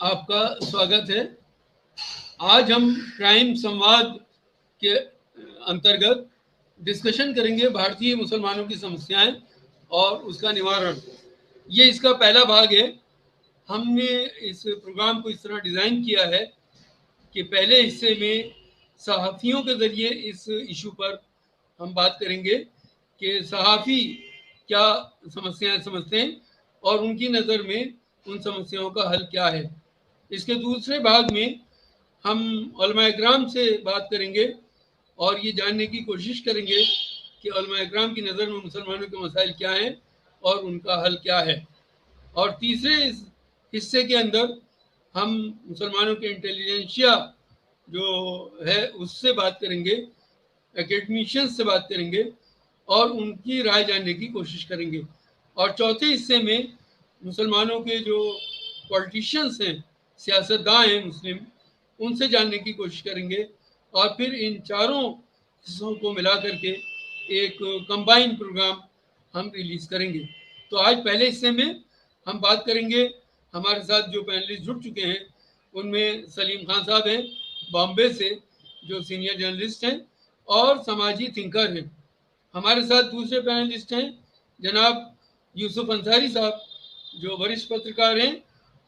آپ کا سواگت ہے۔ آج ہم پرائم سمواد کے انترگت ڈسکشن کریں گے بھارتی مسلمانوں کی سمسیائیں اور اس کا نوارن۔ یہ اس کا پہلا بھاگ ہے۔ ہم نے اس پروگرام کو اس طرح ڈیزائن کیا ہے کہ پہلے حصے میں صحافیوں کے ذریعے اس ایشو پر ہم بات کریں گے کہ صحافی کیا سمسیائیں سمجھتے ہیں اور ان کی نظر میں ان سمسیاؤں کا حل کیا ہے۔ اس کے دوسرے بھاگ میں ہم علماء اکرام سے بات کریں گے اور یہ جاننے کی کوشش کریں گے کہ علماء اکرام کی نظر میں مسلمانوں کے مسائل کیا ہیں اور ان کا حل کیا ہے۔ اور تیسرے حصے کے اندر ہم مسلمانوں کے انٹیلیجنشیا جو ہے اس سے بات کریں گے، اکیڈمیشین سے بات کریں گے اور ان کی رائے جاننے کی کوشش کریں گے۔ اور چوتھے حصے میں مسلمانوں کے جو پولیٹیشینس ہیں، سیاستداں ہیں مسلم، ان سے جاننے کی کوشش کریں گے اور پھر ان چاروں حصوں کو ملا کر کے ایک کمبائن پروگرام ہم ریلیز کریں گے۔ تو آج پہلے حصے میں ہم بات کریں گے، ہمارے ساتھ جو پینلسٹ جڑ چکے ہیں ان میں سلیم خان صاحب ہیں بامبے سے، جو سینئر جرنلسٹ ہیں اور سماجی تھنکر ہیں۔ ہمارے ساتھ دوسرے پینلسٹ ہیں جناب یوسف انصاری صاحب، جو وریشٹھ پترکار ہیں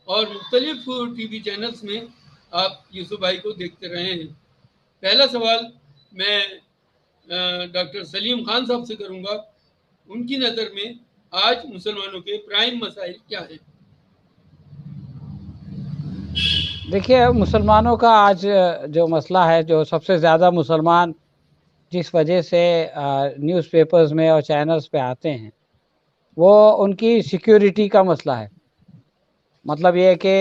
اور مختلف ٹی وی چینلز میں آپ یوسف بھائی کو دیکھتے رہے ہیں۔ پہلا سوال میں ڈاکٹر سلیم خان صاحب سے کروں گا، ان کی نظر میں آج مسلمانوں کے پرائم مسائل کیا ہیں؟ دیکھیے، مسلمانوں کا آج جو مسئلہ ہے، جو سب سے زیادہ مسلمان جس وجہ سے نیوز پیپرز میں اور چینلز پہ آتے ہیں، وہ ان کی سیکیورٹی کا مسئلہ ہے۔ مطلب یہ کہ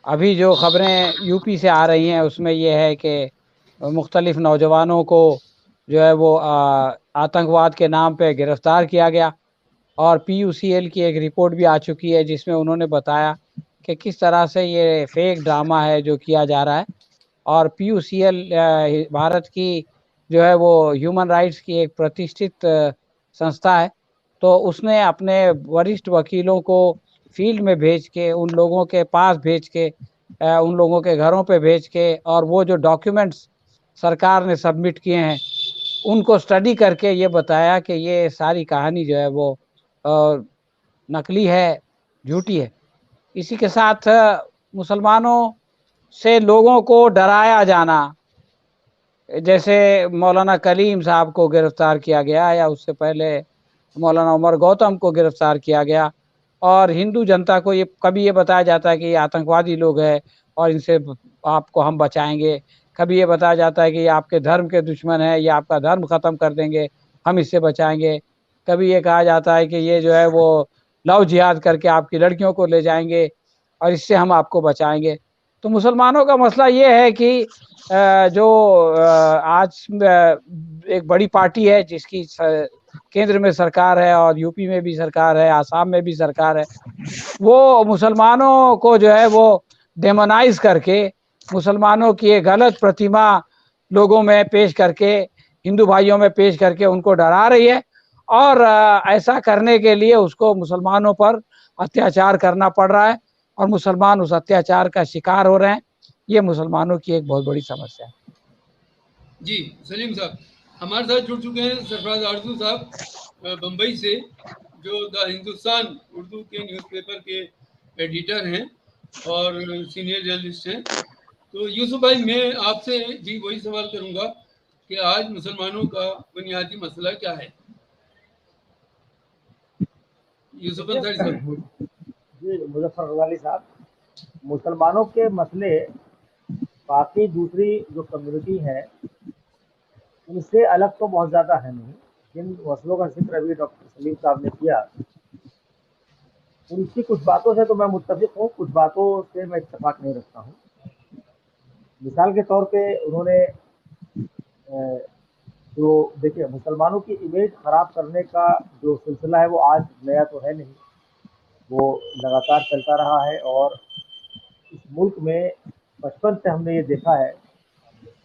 ابھی جو خبریں یو پی سے آ رہی ہیں اس میں یہ ہے کہ مختلف نوجوانوں کو جو ہے وہ آتنکواد کے نام پہ گرفتار کیا گیا، اور پی یو سی ایل کی ایک رپورٹ بھی آ چکی ہے جس میں انہوں نے بتایا کہ کس طرح سے یہ فیک ڈرامہ ہے جو کیا جا رہا ہے۔ اور P U C L Bharat کی جو ہے وہ ہیومن رائٹس کی ایک پرتشٹھت سنستھا ہے، تو اس نے اپنے وریشٹھ وکیلوں کو فیلڈ میں بھیج کے، ان لوگوں کے پاس بھیج کے، ان لوگوں کے گھروں پہ بھیج کے، اور وہ جو ڈاکیومنٹس سرکار نے سبمٹ کیے ہیں ان کو اسٹڈی کر کے یہ بتایا کہ یہ ساری کہانی جو ہے وہ نقلی ہے، جھوٹی ہے۔ اسی کے ساتھ مسلمانوں سے لوگوں کو ڈرایا جانا، جیسے مولانا کلیم صاحب کو گرفتار کیا گیا، یا اس سے پہلے مولانا عمر گوتم کو گرفتار کیا گیا، اور ہندو جنتا کو یہ کبھی یہ بتایا جاتا ہے کہ یہ آتنکوادی لوگ ہیں اور ان سے آپ کو ہم بچائیں گے، کبھی یہ بتایا جاتا ہے کہ یہ آپ کے دھرم کے دشمن ہیں، یہ آپ کا دھرم ختم کر دیں گے، ہم اس سے بچائیں گے، کبھی یہ کہا جاتا ہے کہ یہ جو ہے وہ لو جہاد کر کے آپ کی لڑکیوں کو لے جائیں گے اور اس سے ہم آپ کو بچائیں گے۔ تو مسلمانوں کا مسئلہ یہ ہے کہ جو آج ایک بڑی پارٹی ہے جس کی کیندر میں سرکار ہے اور یو پی میں بھی سرکار ہے، آسام میں بھی سرکار ہے، وہ مسلمانوں کو جو ہے وہ ڈیمونائز کر کے، مسلمانوں کی ایک غلط پرتیما لوگوں میں پیش کر کے، ہندو بھائیوں میں پیش کر کے ان کو ڈرا رہی ہے، اور ایسا کرنے کے لیے اس کو مسلمانوں پر اتیاچار کرنا پڑ رہا ہے، اور مسلمان اس اتیاچار کا شکار ہو رہے ہیں۔ یہ مسلمانوں کی ایک بہت بڑی سمسیا ہے۔ جی سلیم صاحب ہمارے ساتھ جڑ چکے ہیں سرفراز آرزو صاحب بمبئی سے، جو دا ہندوستان اردو کے نیوز پیپر کے ایڈیٹر ہیں اور سینئر جرنلسٹ ہیں۔ تو یوسف بھائی، میں آپ سے بھی وہی سوال کروں گا کہ آج مسلمانوں کا بنیادی مسئلہ کیا ہے؟ یوسف انصاری صاحب۔ جی مظفر غزالی صاحب، مسلمانوں کے مسئلے باقی دوسری جو کمیونٹی ہے ان سے الگ تو بہت زیادہ ہے نہیں، جن مسئلوں کا ذکر ابھی ڈاکٹر سلیم صاحب نے کیا ان کی کچھ باتوں سے تو میں متفق ہوں، کچھ باتوں سے میں اتفاق نہیں رکھتا ہوں۔ مثال کے طور پہ انہوں نے جو دیکھیے مسلمانوں کی امیج خراب کرنے کا جو سلسلہ ہے وہ آج نیا تو ہے نہیں، وہ لگاتار چلتا رہا ہے، اور اس ملک میں بچپن سے ہم نے یہ دیکھا ہے،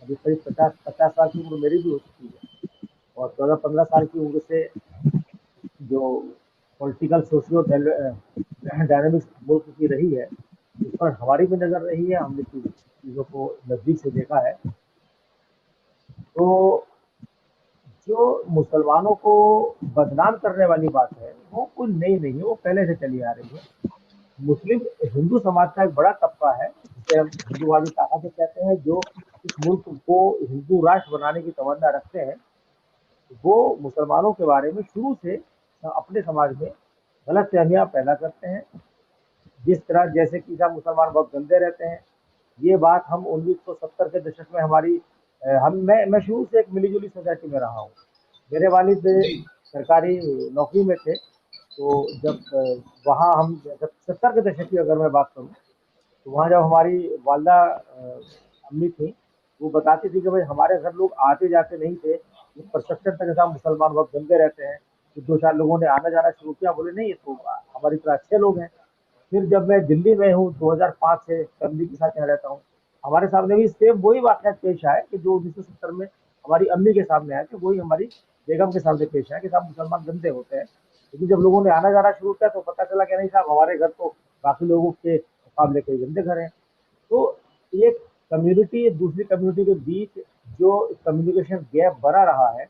ابھی قریب 50 سال کی عمر میری بھی ہو چکی ہے، اور 14-15 سال کی عمر سے جو پولیٹیکل سوشیو ڈائنامکس ملک کی رہی ہے इस पर हमारी भी नज़र रही है, हमने चीज़ों को नज़दीक से देखा है। तो जो मुसलमानों को बदनाम करने वाली बात है वो कोई नई नहीं है, वो पहले से चली आ रही है। मुस्लिम हिंदू समाज का एक बड़ा तबका है जिसे हम हिंदूवादी ताकत कहते हैं, जो इस मुल्क को हिंदू राष्ट्र बनाने की तमन्ना रखते हैं। वो मुसलमानों के बारे में शुरू से अपने समाज में गलत फहमियाँ पैदा करते हैं। जिस तरह जैसे कि साहब मुसलमान बहुत गंदे रहते हैं, ये बात हम 1970 के दशक में हमारी मैं शुरू से एक मिली-जुली सोसाइटी में रहा हूँ। मेरे वालिद सरकारी नौकरी में थे, तो जब वहाँ हम 70 के दशक की अगर मैं बात करूँ, तो वहाँ जब हमारी वालदा अम्मी थी, वो बताती थी कि भाई हमारे घर लोग आते जाते नहीं थे, ये परसेप्शन था कि साहब मुसलमान बहुत गंदे रहते हैं। तो 2-4 लोगों ने आना जाना शुरू किया, बोले नहीं ये तो हमारी तरह अच्छे लोग हैं। फिर जब मैं दिल्ली में हूँ 2005 से फैमिली के साथ यहाँ रहता हूँ, हमारे सामने भी सेम वही वाक़या पेश आया कि जो 1970 में हमारी अम्मी के सामने आया, कि वही हमारी बेगम के सामने पेश आया कि साहब मुसलमान गंदे होते हैं। लेकिन जब लोगों ने आना जाना शुरू किया तो पता चला कि नहीं साहब हमारे घर तो बाकी लोगों के मुकाबले कई गंदे घर हैं। तो एक कम्युनिटी दूसरी कम्युनिटी के बीच जो कम्युनिकेशन गैप बना रहा है,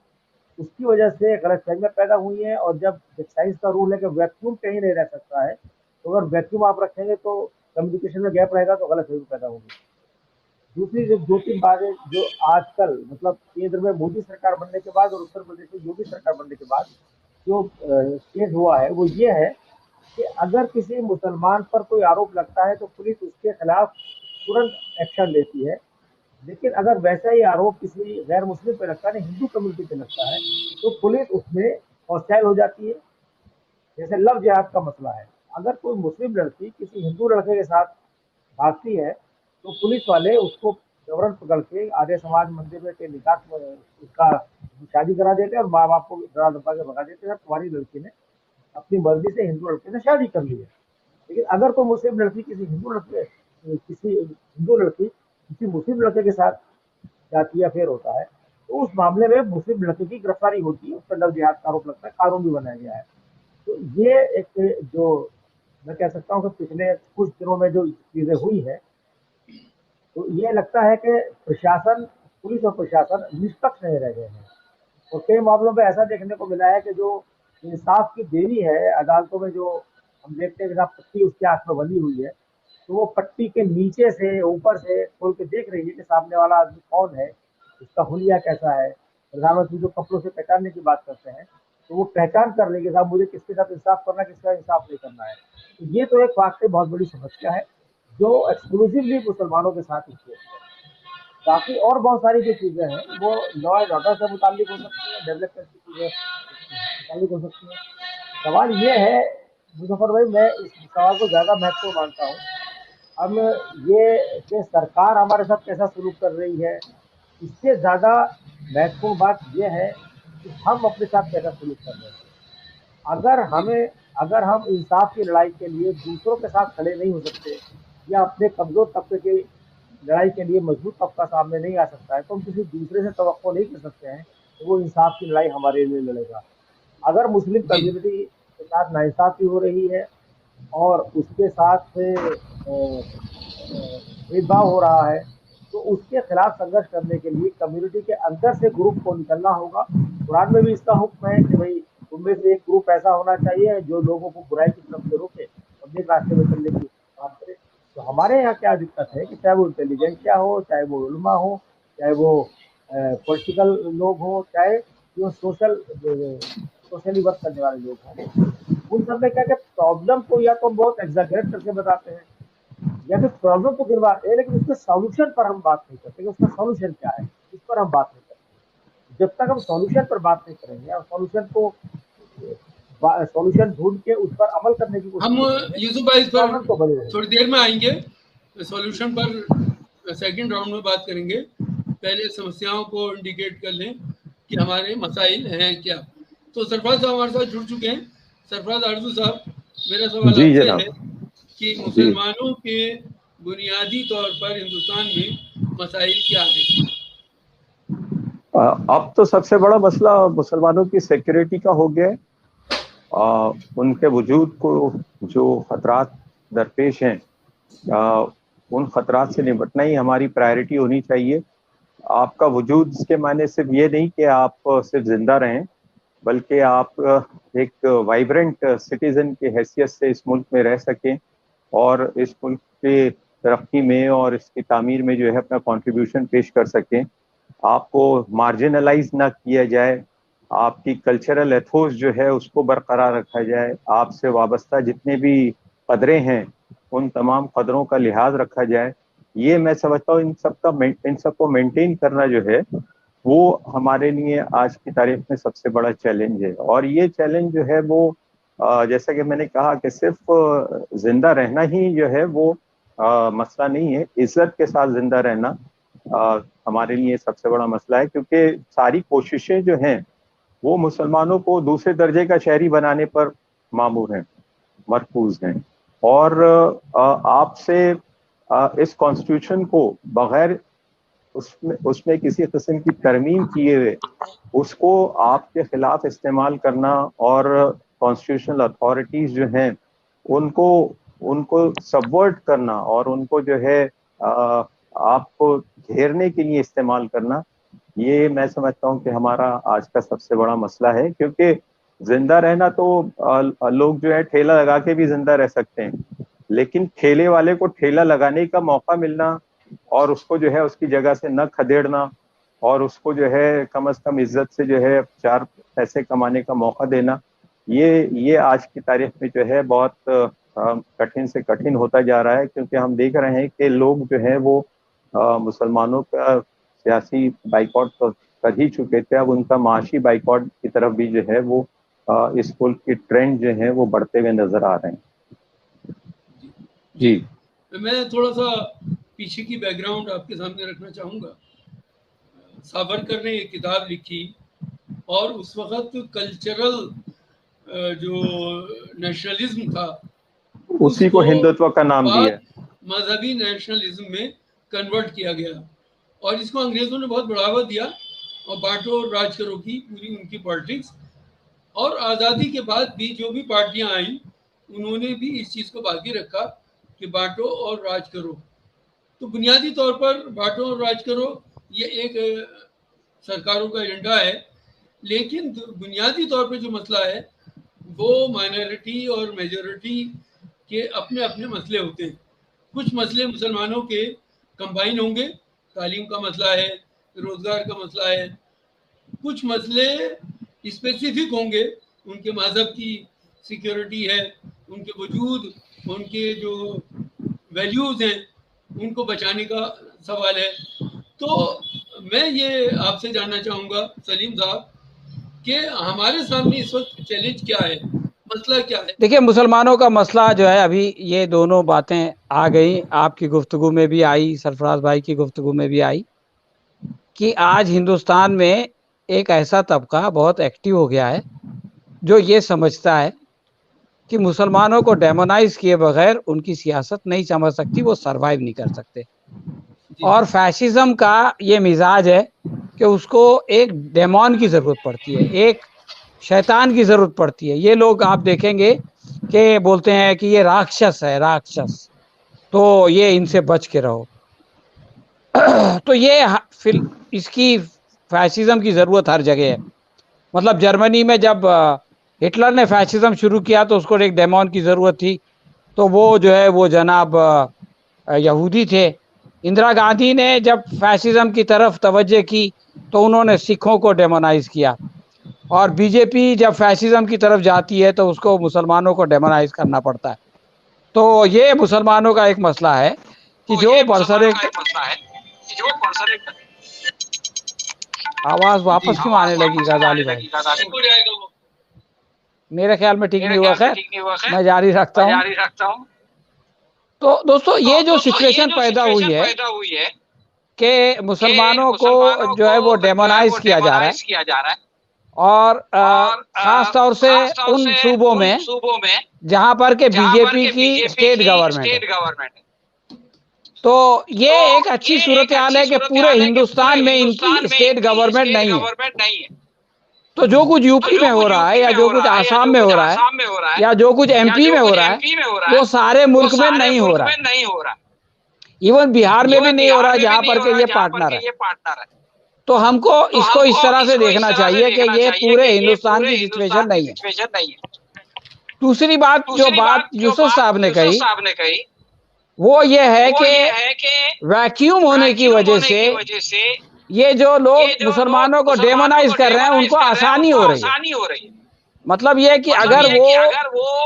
उसकी वजह से गलतफहमियां पैदा हुई हैं। और जब साइंस का रूल है कि वैक्यूम कहीं नहीं रह सकता है, तो अगर वैक्यूम आप रखेंगे तो कम्युनिकेशन में गैप रहेगा, तो गलतफहमी पैदा होगी। दूसरी जो 2-3 बातें जो आजकल मतलब केंद्र में मोदी सरकार बनने के बाद और उत्तर प्रदेश में योगी सरकार बनने के बाद जो केस हुआ है, वो ये है कि अगर किसी मुसलमान पर कोई आरोप लगता है तो पुलिस उसके खिलाफ तुरंत एक्शन लेती है। लेकिन अगर वैसा ही आरोप किसी गैर मुस्लिम पे लगता है, हिंदू कम्युनिटी पे लगता है, तो पुलिस उसमें हॉस्टाइल हो जाती है। जैसे लव जिहाद का मसला है, अगर कोई मुस्लिम लड़की किसी हिंदू लड़के के साथ भागती है, तो पुलिस वाले उसको जबरन पकड़ के आर्य समाज मंदिर में के निकाह उसका शादी करा देते हैं और माँ बाप को डरा धमका के भगा देते हैं, तुम्हारी लड़की ने अपनी मर्जी से हिंदू लड़के से शादी कर ली है। लेकिन अगर कोई मुस्लिम लड़की किसी हिंदू लड़की किसी मुस्लिम लड़के के साथ जाती या फेर होता है, तो उस मामले में मुस्लिम लड़के की गिरफ्तारी होती है, उस पर लव जिहाद का आरोप लगता है, कानून भी बनाया गया है। तो ये एक जो मैं कह सकता हूँ कि पिछले कुछ दिनों में जो चीजें हुई है, तो ये लगता है कि प्रशासन, पुलिस और प्रशासन निष्पक्ष नहीं रह गए हैं। और कई मामलों में ऐसा देखने को मिला है कि जो इंसाफ की देरी है अदालतों में, जो हम देखते हैं कि पट्टी उसके हाथ में बंधी हुई है, तो वो पट्टी के नीचे से ऊपर से खोल के देख रही है कि सामने वाला आदमी कौन है, उसका हुलिया कैसा है। प्रधानमंत्री जो कपड़ों से पहचानने की बात करते हैं, तो वो पहचान कर लेंगे साहब मुझे किसके साथ इंसाफ करना है, किसके साथ इंसाफ नहीं करना है। तो ये तो एक वाकई बहुत बड़ी समस्या है जो एक्सक्लूसिवली मुसलमानों के साथ ही है। बाकी और बहुत सारी जो चीज़ें हैं वो लॉ एंड ऑर्डर से मुताल्लिक हो सकती है, डेवलपमेंट की चीज़ें मुताल्लिक हो सकती है। सवाल ये है मुजफ्फर भाई, मैं इस सवाल को ज़्यादा महत्वपूर्ण मानता हूँ। अब ये कि सरकार हमारे साथ कैसा सलूक कर रही है, इससे ज़्यादा महत्वपूर्ण बात यह है कि हम अपने साथ कैसा सलूक कर रहे हैं। अगर हम इंसाफ की लड़ाई के लिए दूसरों के साथ खड़े नहीं हो सकते या अपने कमज़ोर तबके की लड़ाई के लिए मजबूत तबका सामने नहीं आ सकता है, तो हम किसी दूसरे से तवक्को नहीं कर सकते हैं तो वो इंसाफ की लड़ाई हमारे लिए लड़ेगा। अगर मुस्लिम कम्युनिटी के साथ नाइंसाफ़ी हो रही है और उसके साथ भेदभाव हो रहा है, तो उसके खिलाफ संघर्ष करने के लिए कम्युनिटी के अंदर से ग्रुप को निकलना होगा। कुरान में भी इसका हुक्म है कि भाई उनमें से एक ग्रुप ऐसा होना चाहिए जो लोगों को बुराई की तरफ से रोके और नेक रास्ते में चलने की बात करे। तो हमारे यहाँ क्या दिक्कत है कि चाहे वो इंटेलिजेंसिया हो, चाहे वो उलमा हो, चाहे वो पॉलिटिकल लोग हो, चाहे जो सोशली वर्क करने वाले लोग हों, उन सब में क्या क्या प्रॉब्लम को या तो हम बहुत एग्जैगरेट करके बताते हैं या फिर प्रॉब्लम को गिरवाते हैं, लेकिन उसके सॉल्यूशन पर हम बात नहीं करते कि उसका सॉल्यूशन क्या है, इस पर हम बात नहीं करते। जब तक हम सॉल्यूशन पर बात नहीं करेंगे और सॉल्यूशन ढूंढ के उस पर अमल करने की कोशिश, हम यूसुफ भाई इस पर थोड़ी देर में आएंगे, सॉल्यूशन पर सेकंड राउंड में बात करेंगे। पहले समस्याओं को इंडिकेट कर लें कि हमारे मसाइल हैं क्या। तो सरफराज साहब हमारे साथ जुड़ चुके हैं। सरफराज आरजू साहब, मेरा सवाल आपसे है कि मुसलमानों के बुनियादी तौर पर हिंदुस्तान में मसाइल क्या हैं? अब तो सबसे बड़ा मसला मुसलमानों की सिक्योरिटी का हो गया। उनके वजूद को जो खतरात दरपेश हैं उन खतरात से निपटना ही हमारी प्रायोरिटी होनी चाहिए। आपका वजूद इसके मायने सिर्फ ये नहीं कि आप सिर्फ जिंदा रहें, बल्कि आप एक वाइब्रेंट सिटीजन की हैसियत से इस मुल्क में रह सकें और इस मुल्क के तरक्की में और इसकी तामीर में जो है अपना कंट्रीब्यूशन पेश कर सकें। आपको मार्जिनलाइज ना किया जाए, आपकी कल्चरल एथोस जो है उसको बरकरार रखा जाए, आपसे वाबस्ता जितने भी कदरें हैं उन तमाम कदरों का लिहाज रखा जाए। ये मैं समझता हूँ इन सब को मेंटेन करना जो है वो हमारे लिए आज की तारीख में सबसे बड़ा चैलेंज है। और ये चैलेंज जो है वो जैसा कि मैंने कहा कि सिर्फ जिंदा रहना ही जो है वो मसला नहीं है, इज्जत के साथ जिंदा रहना हमारे लिए सबसे बड़ा मसला है, क्योंकि सारी कोशिशें जो हैं वो मुसलमानों को दूसरे दर्जे का शहरी बनाने पर मामूर हैं, मरकूज हैं। और आपसे इस कॉन्स्टिट्यूशन को बगैर उसमें किसी किस्म की तरमीम किए हुए उसको आपके खिलाफ इस्तेमाल करना और कॉन्स्टिट्यूशनल अथॉरिटीज जो हैं उनको सबवर्ट करना और उनको जो है आपको घेरने के लिए इस्तेमाल करना, ये मैं समझता हूँ कि हमारा आज का सबसे बड़ा मसला है। क्योंकि जिंदा रहना तो लोग जो है ठेला लगा के भी जिंदा रह सकते हैं, लेकिन ठेले वाले को ठेला लगाने का मौका मिलना और उसको जो है उसकी जगह से न खदेड़ना और उसको जो है कम से कम इज्जत से जो है 4 पैसे कमाने का मौका देना, ये आज की तारीख में जो है बहुत कठिन से कठिन होता जा रहा है। क्योंकि हम देख रहे हैं कि लोग जो है वो मुसलमानों का सियासी बाइकआउट तो कर ही चुके थे, अब उनका माशी बाइकआउट की तरफ भी जो है वो इस मुल्क की ट्रेंड जो है वो बढ़ते हुए नजर आ रहे हैं। जी, मैं थोड़ा सा पीछे की बैकग्राउंड आपके सामने रखना चाहूँगा। सावरकर ने एक किताब लिखी और उस वक्त कल्चरल जो नेशनलिज्म था उसी को हिंदुत्व का नाम दिया, मजहबी नेशनलिज्म में कन्वर्ट किया गया और इसको अंग्रेजों ने बहुत बढ़ावा दिया और बांटो और राज करो की पूरी उनकी पॉलिटिक्स। और आज़ादी के बाद भी जो भी पार्टियां आई उन्होंने भी इस चीज़ को बाकी रखा कि बांटो और राज करो। तो बुनियादी तौर पर बांटो और राज करो ये एक सरकारों का एजेंडा है, लेकिन बुनियादी तौर पर जो मसला है वो माइनॉरिटी और मेजॉरिटी के अपने अपने मसले होते हैं। कुछ मसले मुसलमानों के कंबाइन होंगे, तालीम का मसला है, रोजगार का मसला है। कुछ मसले स्पेसिफिक होंगे, उनके मजहब की सिक्योरिटी है, उनके वजूद, उनके जो वैल्यूज हैं उनको बचाने का सवाल है। तो मैं ये आपसे जानना चाहूँगा सलीम साहब कि हमारे सामने इस वक्त चैलेंज क्या है, मसला क्या है? देखिए, मुसलमानों का मसला जो है, अभी ये दोनों बातें आ गई, आपकी गुफ्तगू में भी आई, सरफराज भाई की गुफ्तगू में भी आई कि आज हिंदुस्तान में एक ऐसा तबका बहुत एक्टिव हो गया है जो ये समझता है कि मुसलमानों को डेमोनाइज किए बगैर उनकी सियासत नहीं समझ सकती, वो सरवाइव नहीं कर सकते। और फैशिज्म का ये मिजाज है कि उसको एक डेमोन की ज़रूरत पड़ती है, एक शैतान की ज़रूरत पड़ती है। ये लोग आप देखेंगे कि बोलते हैं कि ये राक्षस है, राक्षस, तो ये इनसे बच के रहो। तो ये फिर इसकी फैशिज्म की ज़रूरत हर जगह है। मतलब जर्मनी में जब हिटलर ने फैशिज्म शुरू किया तो उसको एक डेमोन की ज़रूरत थी, तो वो जो है वो जनाब यहूदी थे। इंदिरा गांधी ने जब फैशिज्म की तरफ तवज्जो की तो उन्होंने सिखों को डेमोनाइज किया, और बीजेपी जब फैशिज्म की तरफ जाती है तो उसको मुसलमानों को डेमोनाइज करना पड़ता है। तो ये मुसलमानों का एक मसला है कि जो बरसरे आवाज वापस क्यों आने लगी गजाली भाई? मेरे ख्याल में ठीक नहीं हुआ। खैर, मैं जारी रखता हूँ। तो दोस्तों, ये जो सिचुएशन पैदा हुई है कि मुसलमानों को जो है वो डेमोनाइज किया जा रहा है, और खास तौर से उन सूबों में जहां पर के बीजेपी की स्टेट गवर्नमेंट है। तो ये एक अच्छी सूरत हाल है कि पूरे हिंदुस्तान में इनकी स्टेट गवर्नमेंट नहीं है। تو جو کچھ یوپی میں ہو رہا ہے یا جو کچھ آسام میں ہو رہا ہے یا جو کچھ ایم پی میں ہو رہا ہے وہ سارے ملک میں نہیں ہو رہا ہے، ایون بہار میں بھی نہیں ہو رہا جہاں پر کہ یہ پارٹنر ہے۔ تو ہم کو اس کو اس طرح سے دیکھنا چاہیے کہ یہ پورے ہندوستان کی سچویشن نہیں ہے۔ دوسری بات جو بات یوسف صاحب نے کہی وہ یہ ہے کہ ویکیوم ہونے کی وجہ سے یہ جو لوگ مسلمانوں کو ڈیمونائز کر رہے ہیں ان کو آسانی ہو رہی ہے۔ مطلب یہ کہ اگر وہ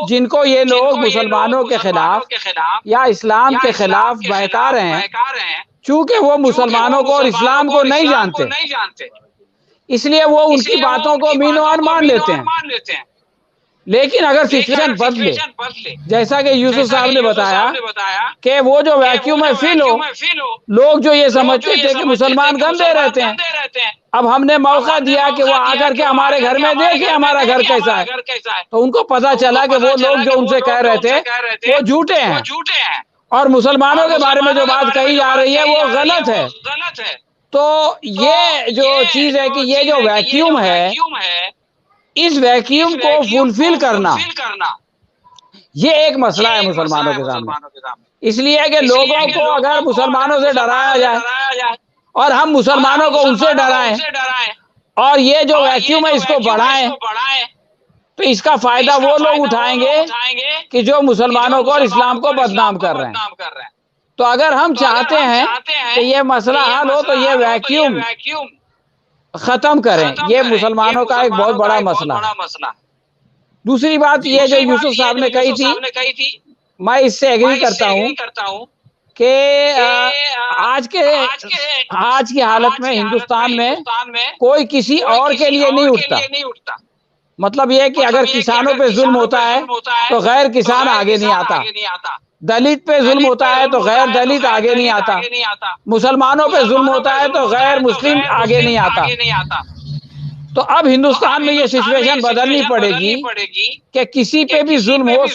جن کو یہ لوگ مسلمانوں کے خلاف یا اسلام کے خلاف بہکا رہے ہیں، چونکہ وہ مسلمانوں کو اور اسلام کو نہیں جانتے اس لیے وہ ان کی باتوں کو مین و آن مان لیتے ہیں۔ لیکن اگر سچویشن بدلے، جیسا کہ یوسف صاحب نے بتایا کہ وہ جو ویکیوم ہے فل ہو، لوگ جو یہ سمجھتے تھے کہ مسلمان گندے رہتے ہیں، اب ہم نے موقع دیا کہ وہ آ کر کے ہمارے گھر میں دیکھیں ہمارا گھر کیسا ہے، تو ان کو پتا چلا کہ وہ لوگ جو ان سے کہہ رہے تھے وہ جھوٹے ہیں اور مسلمانوں کے بارے میں جو بات کہی جا رہی ہے وہ غلط ہے۔ تو یہ جو چیز ہے کہ یہ جو ویکیوم ہے، اس ویکیوم کو فلفل کرنا یہ ایک مسئلہ ہے مسلمانوں کے سامنے، اس لیے کہ لوگوں کو اگر مسلمانوں سے ڈرایا جائے اور ہم مسلمانوں کو ان سے ڈرائیں اور یہ جو ویکیوم ہے اس کو بڑھائیں، تو اس کا فائدہ وہ لوگ اٹھائیں گے کہ جو مسلمانوں کو اور اسلام کو بدنام کر رہے ہیں۔ تو اگر ہم چاہتے ہیں کہ یہ مسئلہ حل ہو تو یہ ویکیوم ختم کریں، یہ مسلمانوں کا ایک بہت بڑا مسئلہ ہے۔ دوسری بات یہ جو یوسف صاحب نے کہی تھی، میں اس سے ایگری کرتا ہوں کہ آج کی حالت میں ہندوستان میں کوئی کسی اور کے لیے نہیں اٹھتا۔ مطلب یہ کہ اگر کسانوں پہ ظلم ہوتا ہے تو غیر کسان آگے نہیں آتا، دلت پہ ظلم ہوتا ہے تو غیر دلت آگے نہیں آتا، مسلمانوں پہ ظلم ہوتا ہے تو غیر مسلم آگے نہیں آتا۔ تو اب ہندوستان میں یہ سچویشن بدلنی پڑے گی کہ کسی پہ بھی ظلم ہو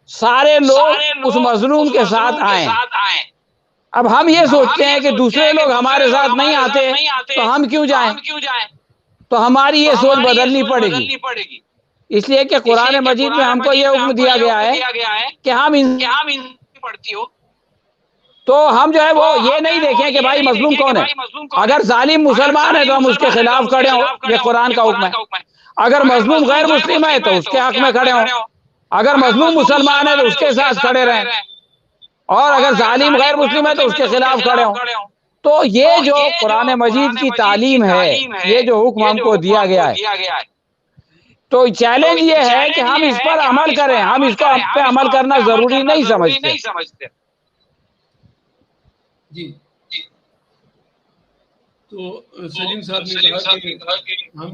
سارے لوگ اس مظلوم کے ساتھ آئیں۔ اب ہم یہ سوچتے ہیں کہ دوسرے لوگ ہمارے ساتھ نہیں آتے تو ہم کیوں جائیں، تو ہماری یہ سوچ بدلنی پڑے گی، اس لیے کہ قرآن مجید میں ہم کو یہ حکم دیا گیا ہے کہ ہم پڑھتی ہو تو ہم جو ہے وہ یہ نہیں دیکھیں کہ بھائی مظلوم کون ہے، اگر ظالم مسلمان ہے تو ہم اس کے خلاف کھڑے ہوں، یہ قرآن کا حکم ہے۔ اگر مظلوم غیر مسلم ہے تو اس کے حق میں کھڑے ہوں، اگر مظلوم مسلمان ہے تو اس کے ساتھ کھڑے رہیں، اور اگر ظالم غیر مسلم ہے تو اس کے خلاف کھڑے ہوں۔ تو یہ جو قرآن مجید کی تعلیم ہے، یہ جو حکم ہم کو دیا گیا ہے، تو چیلنج یہ ہے کہ ہم اس پر عمل کریں، ہم اس کو پہ عمل کرنا ضروری نہیں سمجھتے۔ جی تو سلیم صاحب نے کہا کہ ہم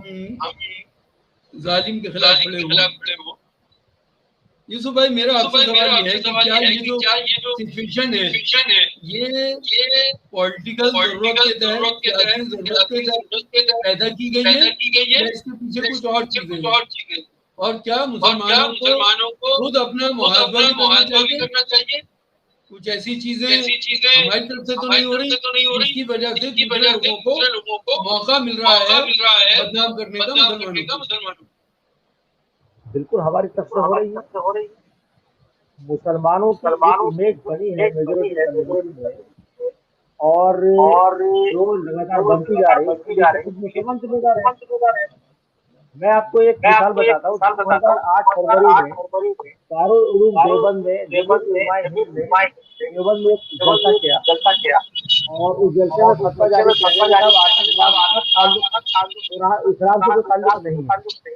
ظالم کے خلاف کھڑے ہوں۔ یوسف بھائی میرا آپ سے سوال یہ ہے کہ کیا یہ جو سچویشن ہے یہ پولیٹیکل ضرورت کے تحت سیاسی ضرورت کے تحت پیدا کی گئی ہے یا اس کے پیچھے کچھ اور چیزیں ہیں، اور کیا مسلمانوں کو خود اپنا محاسبہ کرنا چاہیے؟ کچھ ایسی چیزیں ہماری طرف سے تو نہیں ہو رہی جس کی وجہ سے دوسرے لوگوں کو موقع مل رہا ہے بدنام کرنے کا مسلمانوں کو؟ بالکل ہماری طرف سے ہو رہی ہے۔ مسلمانوں کی امیج بنی ہے میجورٹی کمیونٹی میں، اور جو لگاتار بنتی جا رہی ہے مسلمان ذمہ دار ہے۔ میں آپ کو ایک مثال بتاتا ہوں۔ 2008 فروری میں دارالعلوم دیوبند میں دیوبند میں ایک جلسہ کیا اور اس جلسے میں فتویٰ جاری کیا گیا اسلام سے کوئی تعلق نہیں ہے،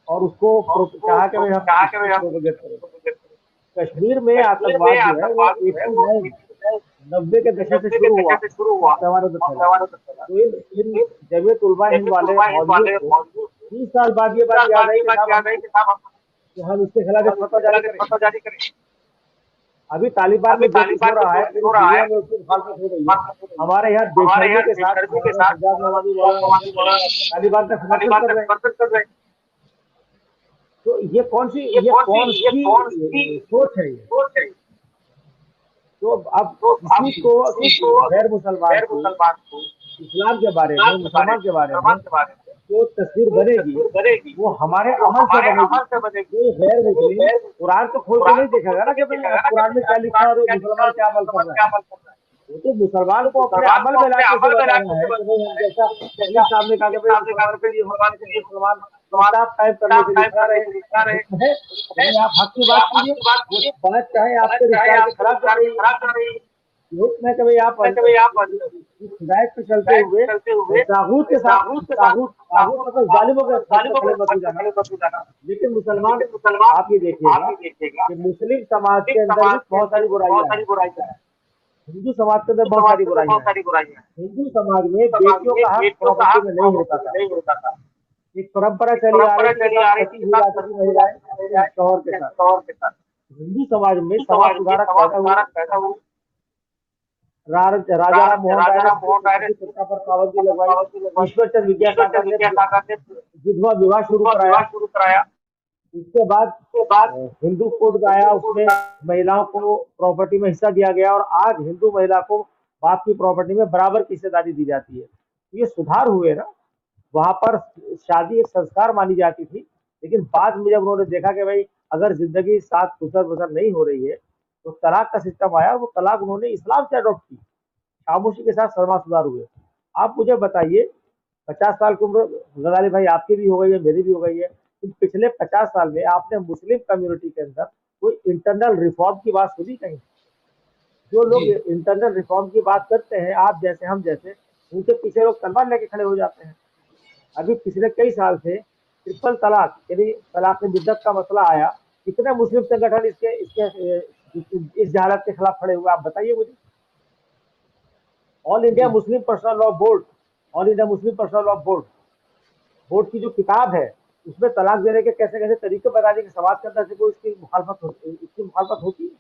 اور اس کو کہا کہ کشمیر میں آتنکواد جو ہے وہ 90 کے دشک سے شروع ہوا تو ان جمعیت علماء ہند والے مولویوں کو 30 سال بعد یہ بات یاد آئی کہ ہم اس کے خلاف ایک فتویٰ جاری کریں۔ ابھی طالبان میں جو کچھ ہو رہا ہے دنیا میں اس کی مخالفت ہو رہی ہے، ہمارے یہاں دیشرمی کے ساتھ طالبان کا سمرتھن کر رہے ہیں۔ تو یہ کون سی سوچ ہے؟ تو اب کسی کو غیر مسلمان کو इस्लाम के बारे में, मुसलमान के बारे में जो तस्वीर बनेगी वो हमारे अमल से बनेगी। कोई गैर मुस्लिम कुरान तो खोल के नहीं देखेगा ना कि भाई कुरान में क्या लिखा है और मुसलमान क्या अमल कर रहा है। वो तो मुसलमान को अपने अमल में लाके से बताना है कि भाई हम जैसा तकलीफ साहब ने कहा कि भाई मुसलमान के लिए मुसलमान किताब टाइप करने के लिए लिखा रहे। आप हक की बात कीजिए, वो बात चाहे आपके रिश्तेदार के खिलाफ कर रही है, मैं कभी आप हिदायत पे चलते हुए तागूत के साथ तागूत मतलब जालिमों के खिलाफ मत हो जाना। लेकिन मुसलमान आप ये देखिएगा कि मुस्लिम समाज के अंदर भी बहुत सारी बुराइयां हैं, हिंदू समाज के अंदर बहुत सारी बुराइयां हैं। हिंदू समाज में बेटियों का हक प्रॉपर्टी में नहीं होता था। एक परंपरा चली आ रही थी महिलाएं शौहर के साथ। हिंदू समाज में समाज सुधारक पैदा हुए, राजा राम मोहन राय ने सत्ता पर पाबंदी लगवाई, ईश्वरचंद विद्यासागर ने विधवा विवाह शुरू कराया। इसके बाद हिंदू कोड आया, उसमें महिलाओं को प्रॉपर्टी में हिस्सा दिया गया और आज हिंदू महिला को बाप की प्रॉपर्टी में बराबर की हिस्सेदारी दी जाती है। ये सुधार हुए ना। वहां पर शादी एक संस्कार मानी जाती थी, लेकिन बाद में जब उन्होंने देखा कि भाई अगर जिंदगी साथ गुजर बसर नहीं हो रही है तो तलाक का सिस्टम आया। वो तलाक उन्होंने इस्लाम से अडॉप्ट की, खामोशी के साथ सलमा सुधार हुए। आप मुझे बताइए, 50 साल की उम्र गजाली भाई आपकी भी हो गई है, मेरी भी हो गई है, पिछले 50 साल में आपने मुस्लिम कम्युनिटी के अंदर कोई इंटरनल रिफॉर्म की बात सुनी कहीं? जो लोग इंटरनल रिफॉर्म की बात करते हैं, आप जैसे हम जैसे, उनके पीछे लोग तलवार लेके खड़े हो जाते हैं। अभी पिछले कई साल से ट्रिपल तलाक यानी तलाक बिद्दत का मसला आया, कितने मुस्लिम संगठन इस जहालत के खिलाफ खड़े हुए, आप बताइए मुझे। All India Muslim personal law board, all India Muslim personal law board की जो किताब है उसमें तलाक देने के कैसे कैसे तरीके बताने के समाज के अंदर से कोई इसकी मुखालफत होती है।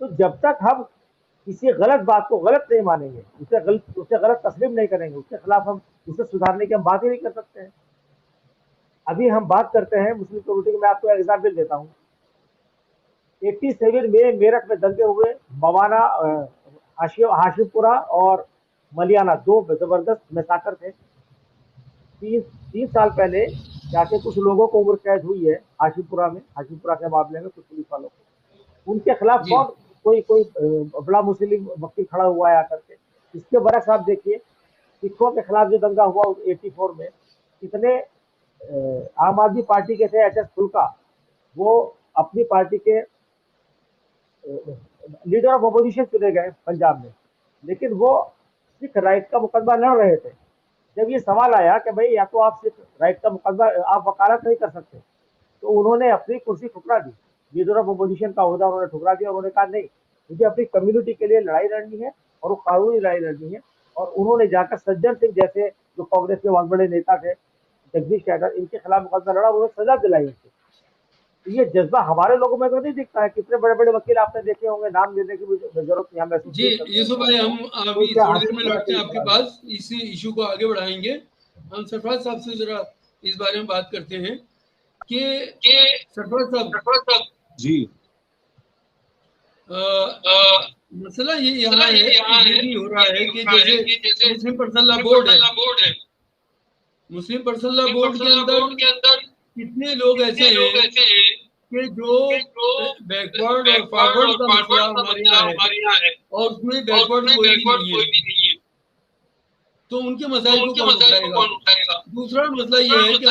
तो जब तक हम किसी गलत बात को गलत नहीं मानेंगे, उसे गलत तस्लीम नहीं करेंगे, उसके खिलाफ हम उसे सुधारने की हम बात ही नहीं कर सकते हैं। अभी हम बात करते हैं मुस्लिम कम्युनिटी की, मैं आपको एग्जाम्पल देता हूँ। 87 में मेरठ में दंगे हुए, मवाना हाशिमपुरा और मलियाना दो जबरदस्त मैसाकर थे। 3 साल पहले जाके कुछ लोगों को उम्र कैद हुई है हाशिमपुरा के मामले में, कुछ पुलिस वालों को। उनके खिलाफ कौन कोई बड़ा मुस्लिम वकील खड़ा हुआ है आकर के? इसके बरक्स आप देखिए सिखों के खिलाफ जो दंगा हुआ 84 में, कितने आम आदमी पार्टी के थे HS फुल्का, वो अपनी पार्टी के लीडर ऑफ अपोजिशन चुने गए पंजाब में, लेकिन वो सिख राइट का मुकदमा लड़ रहे थे। जब ये सवाल आया कि भाई या तो आप सिख राइट का मुकदमा, आप वकालत नहीं कर सकते, तो उन्होंने अपनी कुर्सी ठुकरा दी, लीडर ऑफ अपोजिशन का ओहदा उन्होंने ठुकरा दिया। उन्होंने कहा नहीं, मुझे अपनी कम्युनिटी के लिए लड़ाई लड़नी है और वो कानूनी लड़ाई लड़नी है। और उन्होंने जाकर सज्जन सिंह जैसे जो कांग्रेस के बहुत बड़े नेता थे, जगदीश शेखर, इनके खिलाफ मुकदमा लड़ा, उन्होंने सजा दिलाई। ये जज्बा हमारे लोगों में तो नहीं दिखता है। कितने बड़े बड़े वकील आपने देखे होंगे, नाम लेने की मुझे जरूरत नहीं है। जी यूसुफ भाई, हम अभी थोड़ी देर में लौटते हैं आपके पास, इसी इशू को आगे बढ़ाएंगे। हम सरफराज साहब से जरा इस बारे में बात करते हैं कि सरफराज साहब जी, मसला ये यहाँ है, ये भी हो रहा है कि जैसे मुस्लिम पर्सनल लॉ बोर्ड है, मुस्लिम पर्सनल लॉ बोर्ड के अंदर कितने लोग ऐसे हैं कि जो बैकवर्ड और फॉरवर्ड का मसला हमारे यहाँ है और उसमें बैकवर्ड कोई भी नहीं है, तो उनके मसाइल को कौन उठाएगा? दूसरा मसला ये है कि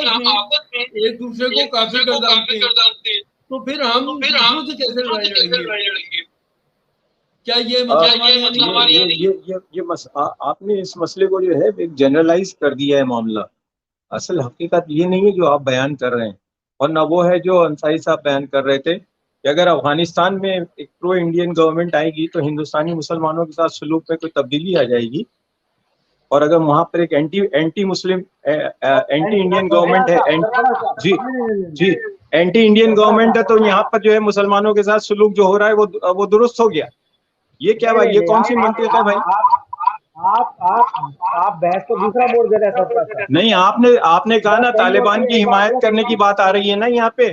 हम आपस में एक दूसरे को काफिर कर डालते हैं, तो फिर हम से कैसे लड़ाई लड़ेंगे? क्या ये आपने इस मसले को जो है एक जनरलाइज कर दिया है मामला। असल हकीकत ये नहीं है जो आप बयान कर रहे हैं, और ना वो है जो अंसारी साहब बयान कर रहे थे कि अगर अफगानिस्तान में एक प्रो इंडियन गवर्नमेंट आएगी तो हिंदुस्तानी मुसलमानों के साथ सलूक में कोई तब्दीली आ जाएगी, और अगर वहां पर एक anti Muslim anti Indian government है, जी एंटी इंडियन गवर्नमेंट है, तो यहाँ पर जो है मुसलमानों के साथ सलूक जो हो रहा है वो दुरुस्त हो गया। ये क्या भाई, ये कौन सी मंतिक है भाई? आप बहस तो दूसरा मोड़ दे रहे हैं सर। नहीं, आपने कहा ना तालिबान की हिमायत करने की बात आ रही है ना यहाँ पे,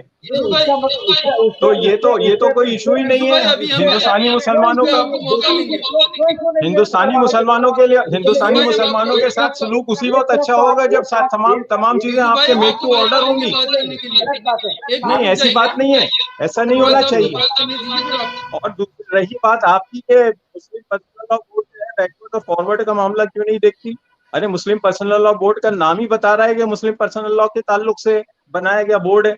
तो ये तो कोई इशू ही नहीं है हिंदुस्तानी मुसलमानों का। हिंदुस्तानी मुसलमानों के साथ सलूक उसी वक्त अच्छा होगा जब तमाम चीजें आपके मेड टू ऑर्डर होंगी। नहीं, ऐसी बात नहीं है, ऐसा नहीं होना चाहिए। और रही बात आपकी के मुस्लिम पर्सनल लॉ बोर्ड जो है बैकवर्ड और फॉरवर्ड का मामला क्यों नहीं देखती? अरे मुस्लिम पर्सनल लॉ बोर्ड का नाम ही बता रहा है कि मुस्लिम पर्सनल लॉ के ताल्लुक से बनाया गया बोर्ड है।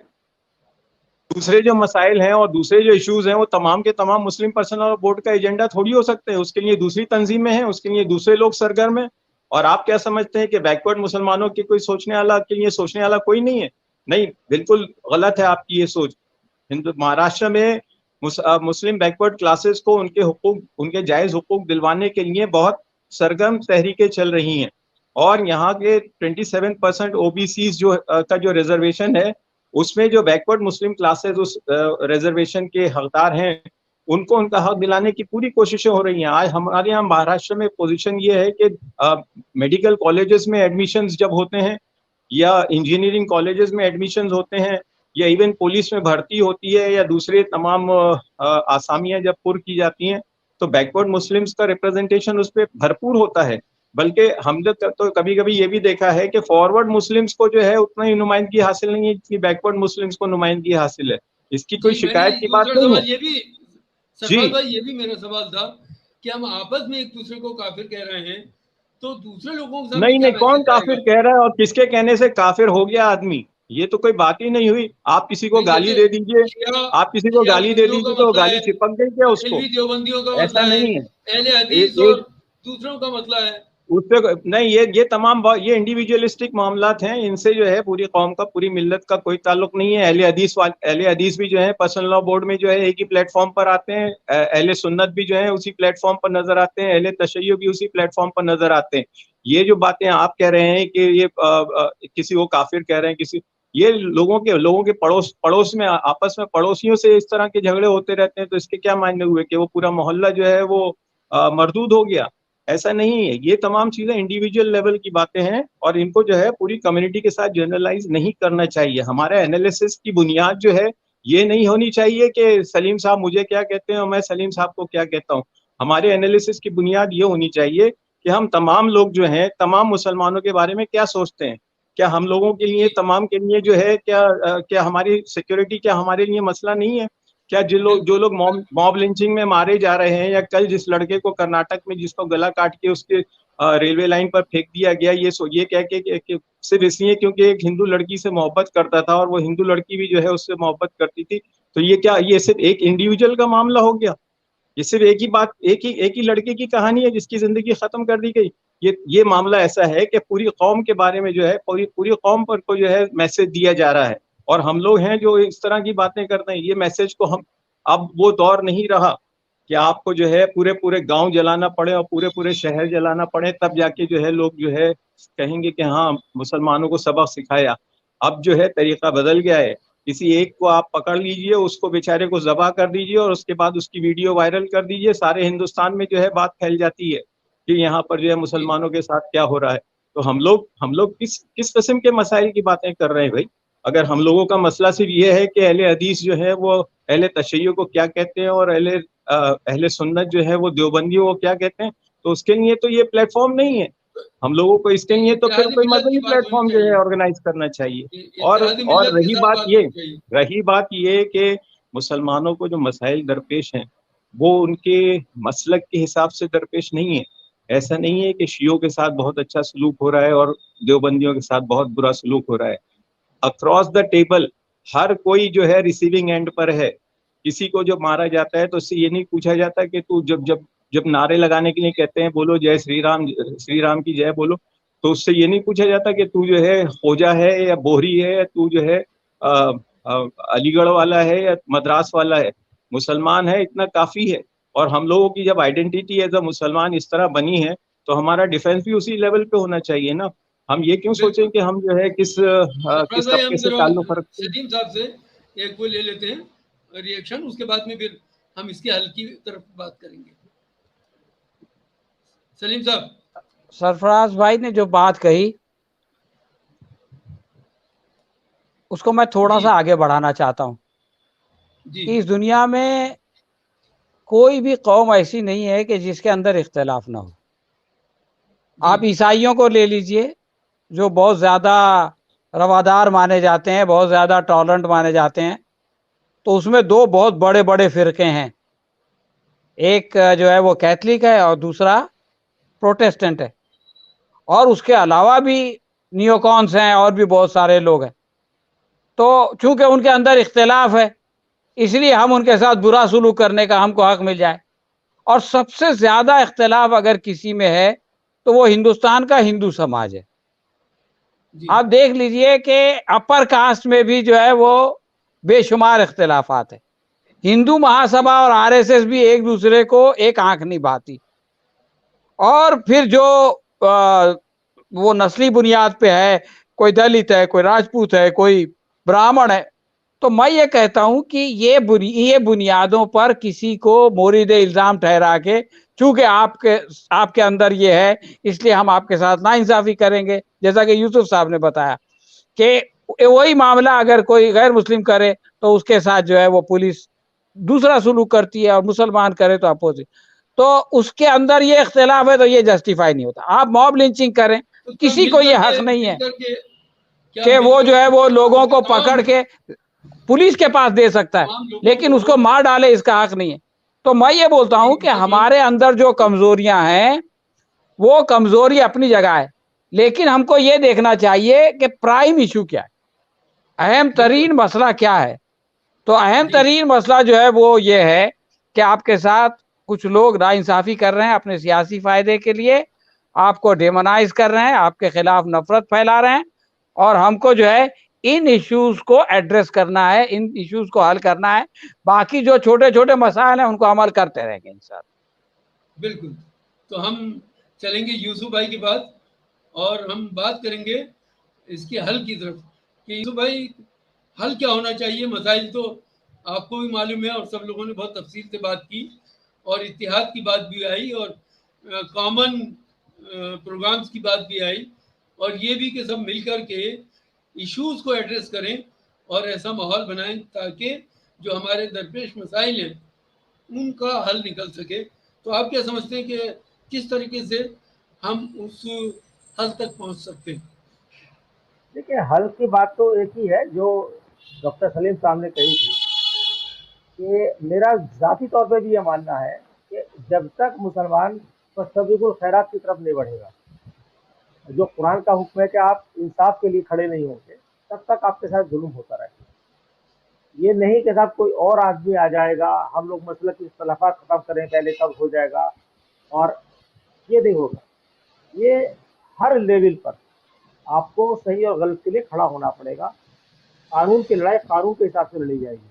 दूसरे जो मसाइल हैं और दूसरे जो इश्यूज हैं वो तमाम के तमाम मुस्लिम पर्सनल लॉ बोर्ड का एजेंडा थोड़ी हो सकते हैं। उसके लिए दूसरी तंजीमें हैं, उसके लिए दूसरे लोग सरगर्म हैं। और आप क्या समझते हैं कि बैकवर्ड मुसलमानों के कोई सोचने वाला के लिए सोचने वाला कोई नहीं है? नहीं, बिल्कुल गलत है आपकी ये सोच। महाराष्ट्र में मुस्लिम बैकवर्ड क्लासेस को उनके हुकूक, उनके जायज हुकूक दिलवाने के लिए बहुत सरगर्म तहरीकें चल रही हैं। और यहाँ के 27% ओबीसी जो का जो रिजर्वेशन है, उसमें जो बैकवर्ड मुस्लिम क्लासेस उस रिजर्वेशन के हकदार हैं, उनको उनका हक दिलाने की पूरी कोशिशें हो रही हैं। आज हमारे यहाँ महाराष्ट्र में पोजीशन ये है कि मेडिकल कॉलेजेस में एडमिशन्स जब होते हैं या इंजीनियरिंग कॉलेजेस में एडमिशन्स होते हैं या इवन पुलिस में भर्ती होती है या दूसरे तमाम आसामियां जब पुर की जाती हैं, तो बैकवर्ड मुस्लिम्स का रिप्रेजेंटेशन उस पर भरपूर होता है। बल्कि हमने तो कभी कभी ये भी देखा है कि फॉरवर्ड मुस्लिम्स को जो है उतना ही नुमाइंदगी हासिल नहीं है जितनी बैकवर्ड मुस्लिम्स को नुमाइंदगी हासिल है। इसकी कोई शिकायत की बात नहीं है। ये भी सरफराज भाई, ये भी मेरा सवाल था कि हम आपस में एक दूसरे को काफिर कह रहे हैं, तो दूसरे लोगों के साथ नहीं, कौन काफिर कह रहा है और किसके कहने से काफिर हो गया आदमी? ये तो कोई बात ही नहीं हुई। आप किसी को गाली दे दीजिए, तो गाली चिपक गई क्या उसको? देवबंदियों का ऐसा नहीं है, अहले हदीस और दूसरों का मसला है उससे नहीं। ये तमाम ये इंडिविजुअलिस्टिक मामलात हैं, इनसे जो है पूरी कौम का, पूरी मिल्लत का कोई ताल्लुक नहीं है। अहले हदीस भी जो है पर्सनल लॉ बोर्ड में जो है एक ही प्लेटफॉर्म पर आते हैं, अहले सुन्नत भी जो है उसी प्लेटफॉर्म पर नजर आते हैं, अहले तशय्युअ भी उसी प्लेटफॉर्म पर नजर आते हैं। ये जो बातें आप कह रहे हैं कि ये किसी को काफिर कह रहे हैं, किसी, ये लोगों के पड़ोस में आपस में पड़ोसियों से इस तरह के झगड़े होते रहते हैं, तो इसके क्या मायने हुए कि वो पूरा मोहल्ला जो है वो मरदूद हो गया? ऐसा नहीं है। ये तमाम चीजें इंडिविजुअल लेवल की बातें हैं और इनको जो है पूरी कम्युनिटी के साथ जनरलाइज नहीं करना चाहिए। हमारे एनालिसिस की बुनियाद जो है ये नहीं होनी चाहिए कि सलीम साहब मुझे क्या कहते हैं और मैं सलीम साहब को क्या कहता हूँ। हमारे एनालिसिस की बुनियाद ये होनी चाहिए कि हम तमाम लोग जो हैं, तमाम मुसलमानों के बारे में क्या सोचते हैं। क्या हम लोगों के लिए, तमाम के लिए जो है, क्या हमारी सिक्योरिटी क्या हमारे लिए मसला नहीं है? क्या जो लोग मॉब लिंचिंग में मारे जा रहे हैं, या कल जिस लड़के को कर्नाटक में जिसको गला काट के उसके रेलवे लाइन पर फेंक दिया गया, ये कह के सिर्फ इसलिए क्योंकि एक हिंदू लड़की से मोहब्बत करता था और वो हिंदू लड़की भी जो है उससे मोहब्बत करती थी, तो ये सिर्फ एक इंडिविजुअल का मामला हो गया? ये सिर्फ एक ही लड़के की कहानी है जिसकी जिंदगी खत्म कर दी गई? ये मामला ऐसा है कि पूरी कौम के बारे में जो है, पूरी कौम पर को जो है मैसेज दिया जा रहा है, और हम लोग हैं जो इस तरह की बातें करते हैं। ये मैसेज को हम, अब वो दौर नहीं रहा कि आपको जो है पूरे गांव जलाना पड़े और पूरे शहर जलाना पड़े, तब जाके जो है लोग जो है कहेंगे कि हाँ मुसलमानों को सबक सिखाया। अब जो है तरीका बदल गया है। किसी एक को आप पकड़ लीजिए, उसको बेचारे को ज़बह कर दीजिए और उसके बाद उसकी वीडियो वायरल कर दीजिए, सारे हिंदुस्तान में जो है बात फैल जाती है कि यहाँ पर जो है मुसलमानों के साथ क्या हो रहा है। तो हम लोग किस किस्म के मसाइल की बातें कर रहे हैं भाई? अगर हम लोगों का मसला सिर्फ ये है कि अहले हदीस जो है वो अहले तशय्युअ को क्या कहते हैं और अहले सुन्नत जो है वो देवबंदियों को क्या कहते हैं, तो उसके लिए तो ये प्लेटफॉर्म नहीं है हम लोगों को। इसके लिए तो फिर कोई मदनी प्लेटफॉर्म जो है ऑर्गेनाइज करना चाहिए। और रही बात ये कि मुसलमानों को जो मसाइल दरपेश हैं वो उनके मसलक के हिसाब से दरपेश नहीं है। ऐसा नहीं है कि शियों के साथ बहुत अच्छा सलूक हो रहा है और देवबंदियों के साथ बहुत बुरा सलूक हो रहा है। अक्रॉस द टेबल हर कोई जो है रिसीविंग एंड पर है। किसी को जो मारा जाता है तो उससे ये नहीं पूछा जाता कि तू जब नारे लगाने के लिए कहते हैं बोलो जय श्री राम की जय बोलो, तो उससे ये नहीं पूछा जाता कि तू जो है खोजा है या बोहरी है या तू जो है अलीगढ़ वाला है या मद्रास वाला है। मुसलमान है, इतना काफी है। और हम लोगों की जब आइडेंटिटी एज अ मुसलमान इस तरह बनी है तो हमारा डिफेंस भी उसी लेवल पे होना चाहिए ना। हम ये क्यों सोचें कि हम जो है किस तबके से ताल्लुक रखते हैं। सलीम साहब से एक कोई ले लेते हैं रिएक्शन, उसके बाद में फिर हम इसके हल की तरफ बात करेंगे। सलीम साहब, सरफराज भाई ने जो बात कही उसको मैं थोड़ा जी सा आगे बढ़ाना चाहता हूँ जी कि इस दुनिया में कोई भी कौम ऐसी नहीं है कि जिसके अंदर इख्तिलाफ ना हो। जी आप ईसाइयों को ले लीजिए, जो बहुत ज्यादा रवादार माने जाते हैं, बहुत ज्यादा टॉलरेंट माने जाते हैं, तो उसमें दो बहुत बड़े बड़े फिरके हैं। एक जो है वो कैथलिक है और दूसरा प्रोटेस्टेंट है, और उसके अलावा भी नियोकॉन्स हैं और भी बहुत सारे लोग हैं। तो चूंकि उनके अंदर इख्तिलाफ है, इसलिए हम उनके साथ बुरा सलूक करने का हमको हक मिल जाए। और सबसे ज्यादा इख्तिलाफ अगर किसी में है तो वो हिंदुस्तान का हिंदू समाज है। जी आप देख लीजिए कि अपर कास्ट में भी जो है वो बेशुमार इख्तिलाफात है। हिंदू महासभा और आरएसएस भी एक दूसरे को एक आंख नहीं भाती। और फिर जो वो नस्ली बुनियाद पे है, कोई दलित है, कोई राजपूत है, कोई ब्राह्मण है, तो मैं ये कहता हूं कि ये बुनियादों पर किसी को मोरिद इल्जाम ठहरा के, चूंकि आपके अंदर ये है इसलिए हम आपके साथ नाइंसाफी करेंगे, जैसा कि यूसुफ साहब ने बताया कि वही मामला अगर कोई गैर मुस्लिम करे तो उसके साथ जो है वो पुलिस दूसरा सलूक करती है, और मुसलमान करे तो अपोजिट। तो उसके अंदर ये इख्तिलाफ है तो ये जस्टिफाई नहीं होता। आप मॉब लिंचिंग करें, तो सब किसी को ये हक नहीं है मिलकर के क्या कि वो मिलकर जो है वो लोगों को तमाम पकड़ के पुलिस के पास दे सकता है, तमाम लोगों लेकिन को उसको मार डाले इसका हक नहीं है। तो मैं ये बोलता हूं कि मतलब हमारे अंदर जो कमजोरियां हैं वो कमजोरी अपनी जगह है, लेकिन हमको ये देखना चाहिए कि प्राइम इशू क्या है, अहम बिल्कुल तरीन मसला क्या है। तो अहम जी तरीन मसला जो है वो ये है कि आपके साथ कुछ लोग नाइंसाफी कर रहे हैं अपने सियासी फायदे के लिए, आपको डेमोनाइज कर रहे हैं, आपके खिलाफ नफरत फैला रहे हैं, और हमको जो है इन इश्यूज को एड्रेस करना है, इन इश्यूज को हल करना है। बाकी जो छोटे छोटे मसाइल हैं उनको अमल करते रहेंगे इंशाल्लाह। बिल्कुल। तो हम चलेंगे यूसुफ भाई के बाद और हम बात करेंगे इसके हल की तरफ कि यूसुफ भाई हल क्या होना चाहिए। मसाइल तो आपको भी मालूम है और सब लोगों ने बहुत तफसील से बात की, और इत्तेहाद की बात भी आई, और कॉमन प्रोग्राम्स की बात भी आई, और ये भी कि सब मिलकर के इश्यूज को एड्रेस करें और ऐसा माहौल बनाएं ताकि जो हमारे दरपेश मसाइल हैं उनका हल निकल सके। तो आप क्या समझते हैं कि किस तरीके से हम उस हल तक पहुंच सकते हैं? देखिए, हल की बात तो एक ही है जो डॉक्टर सलीम साहब ने कही थी, कि मेरा ज़ाती तौर पे भी ये मानना है कि जब तक मुसलमान फस्तबीकुल खैरात की तरफ नहीं बढ़ेगा, जो कुरान का हुक्म है कि आप इंसाफ के लिए खड़े नहीं होंगे, तब तक आपके साथ जुल्म होता रहेगा। ये नहीं कि साहब कोई और आदमी आ जाएगा, हम लोग मसले की इख्तलाफात खत्म करें पहले तब हो जाएगा, और ये नहीं होगा। ये हर लेवल पर आपको सही और गलत के लिए खड़ा होना पड़ेगा। कानून की लड़ाई कानून के हिसाब से लड़ी जाएगी,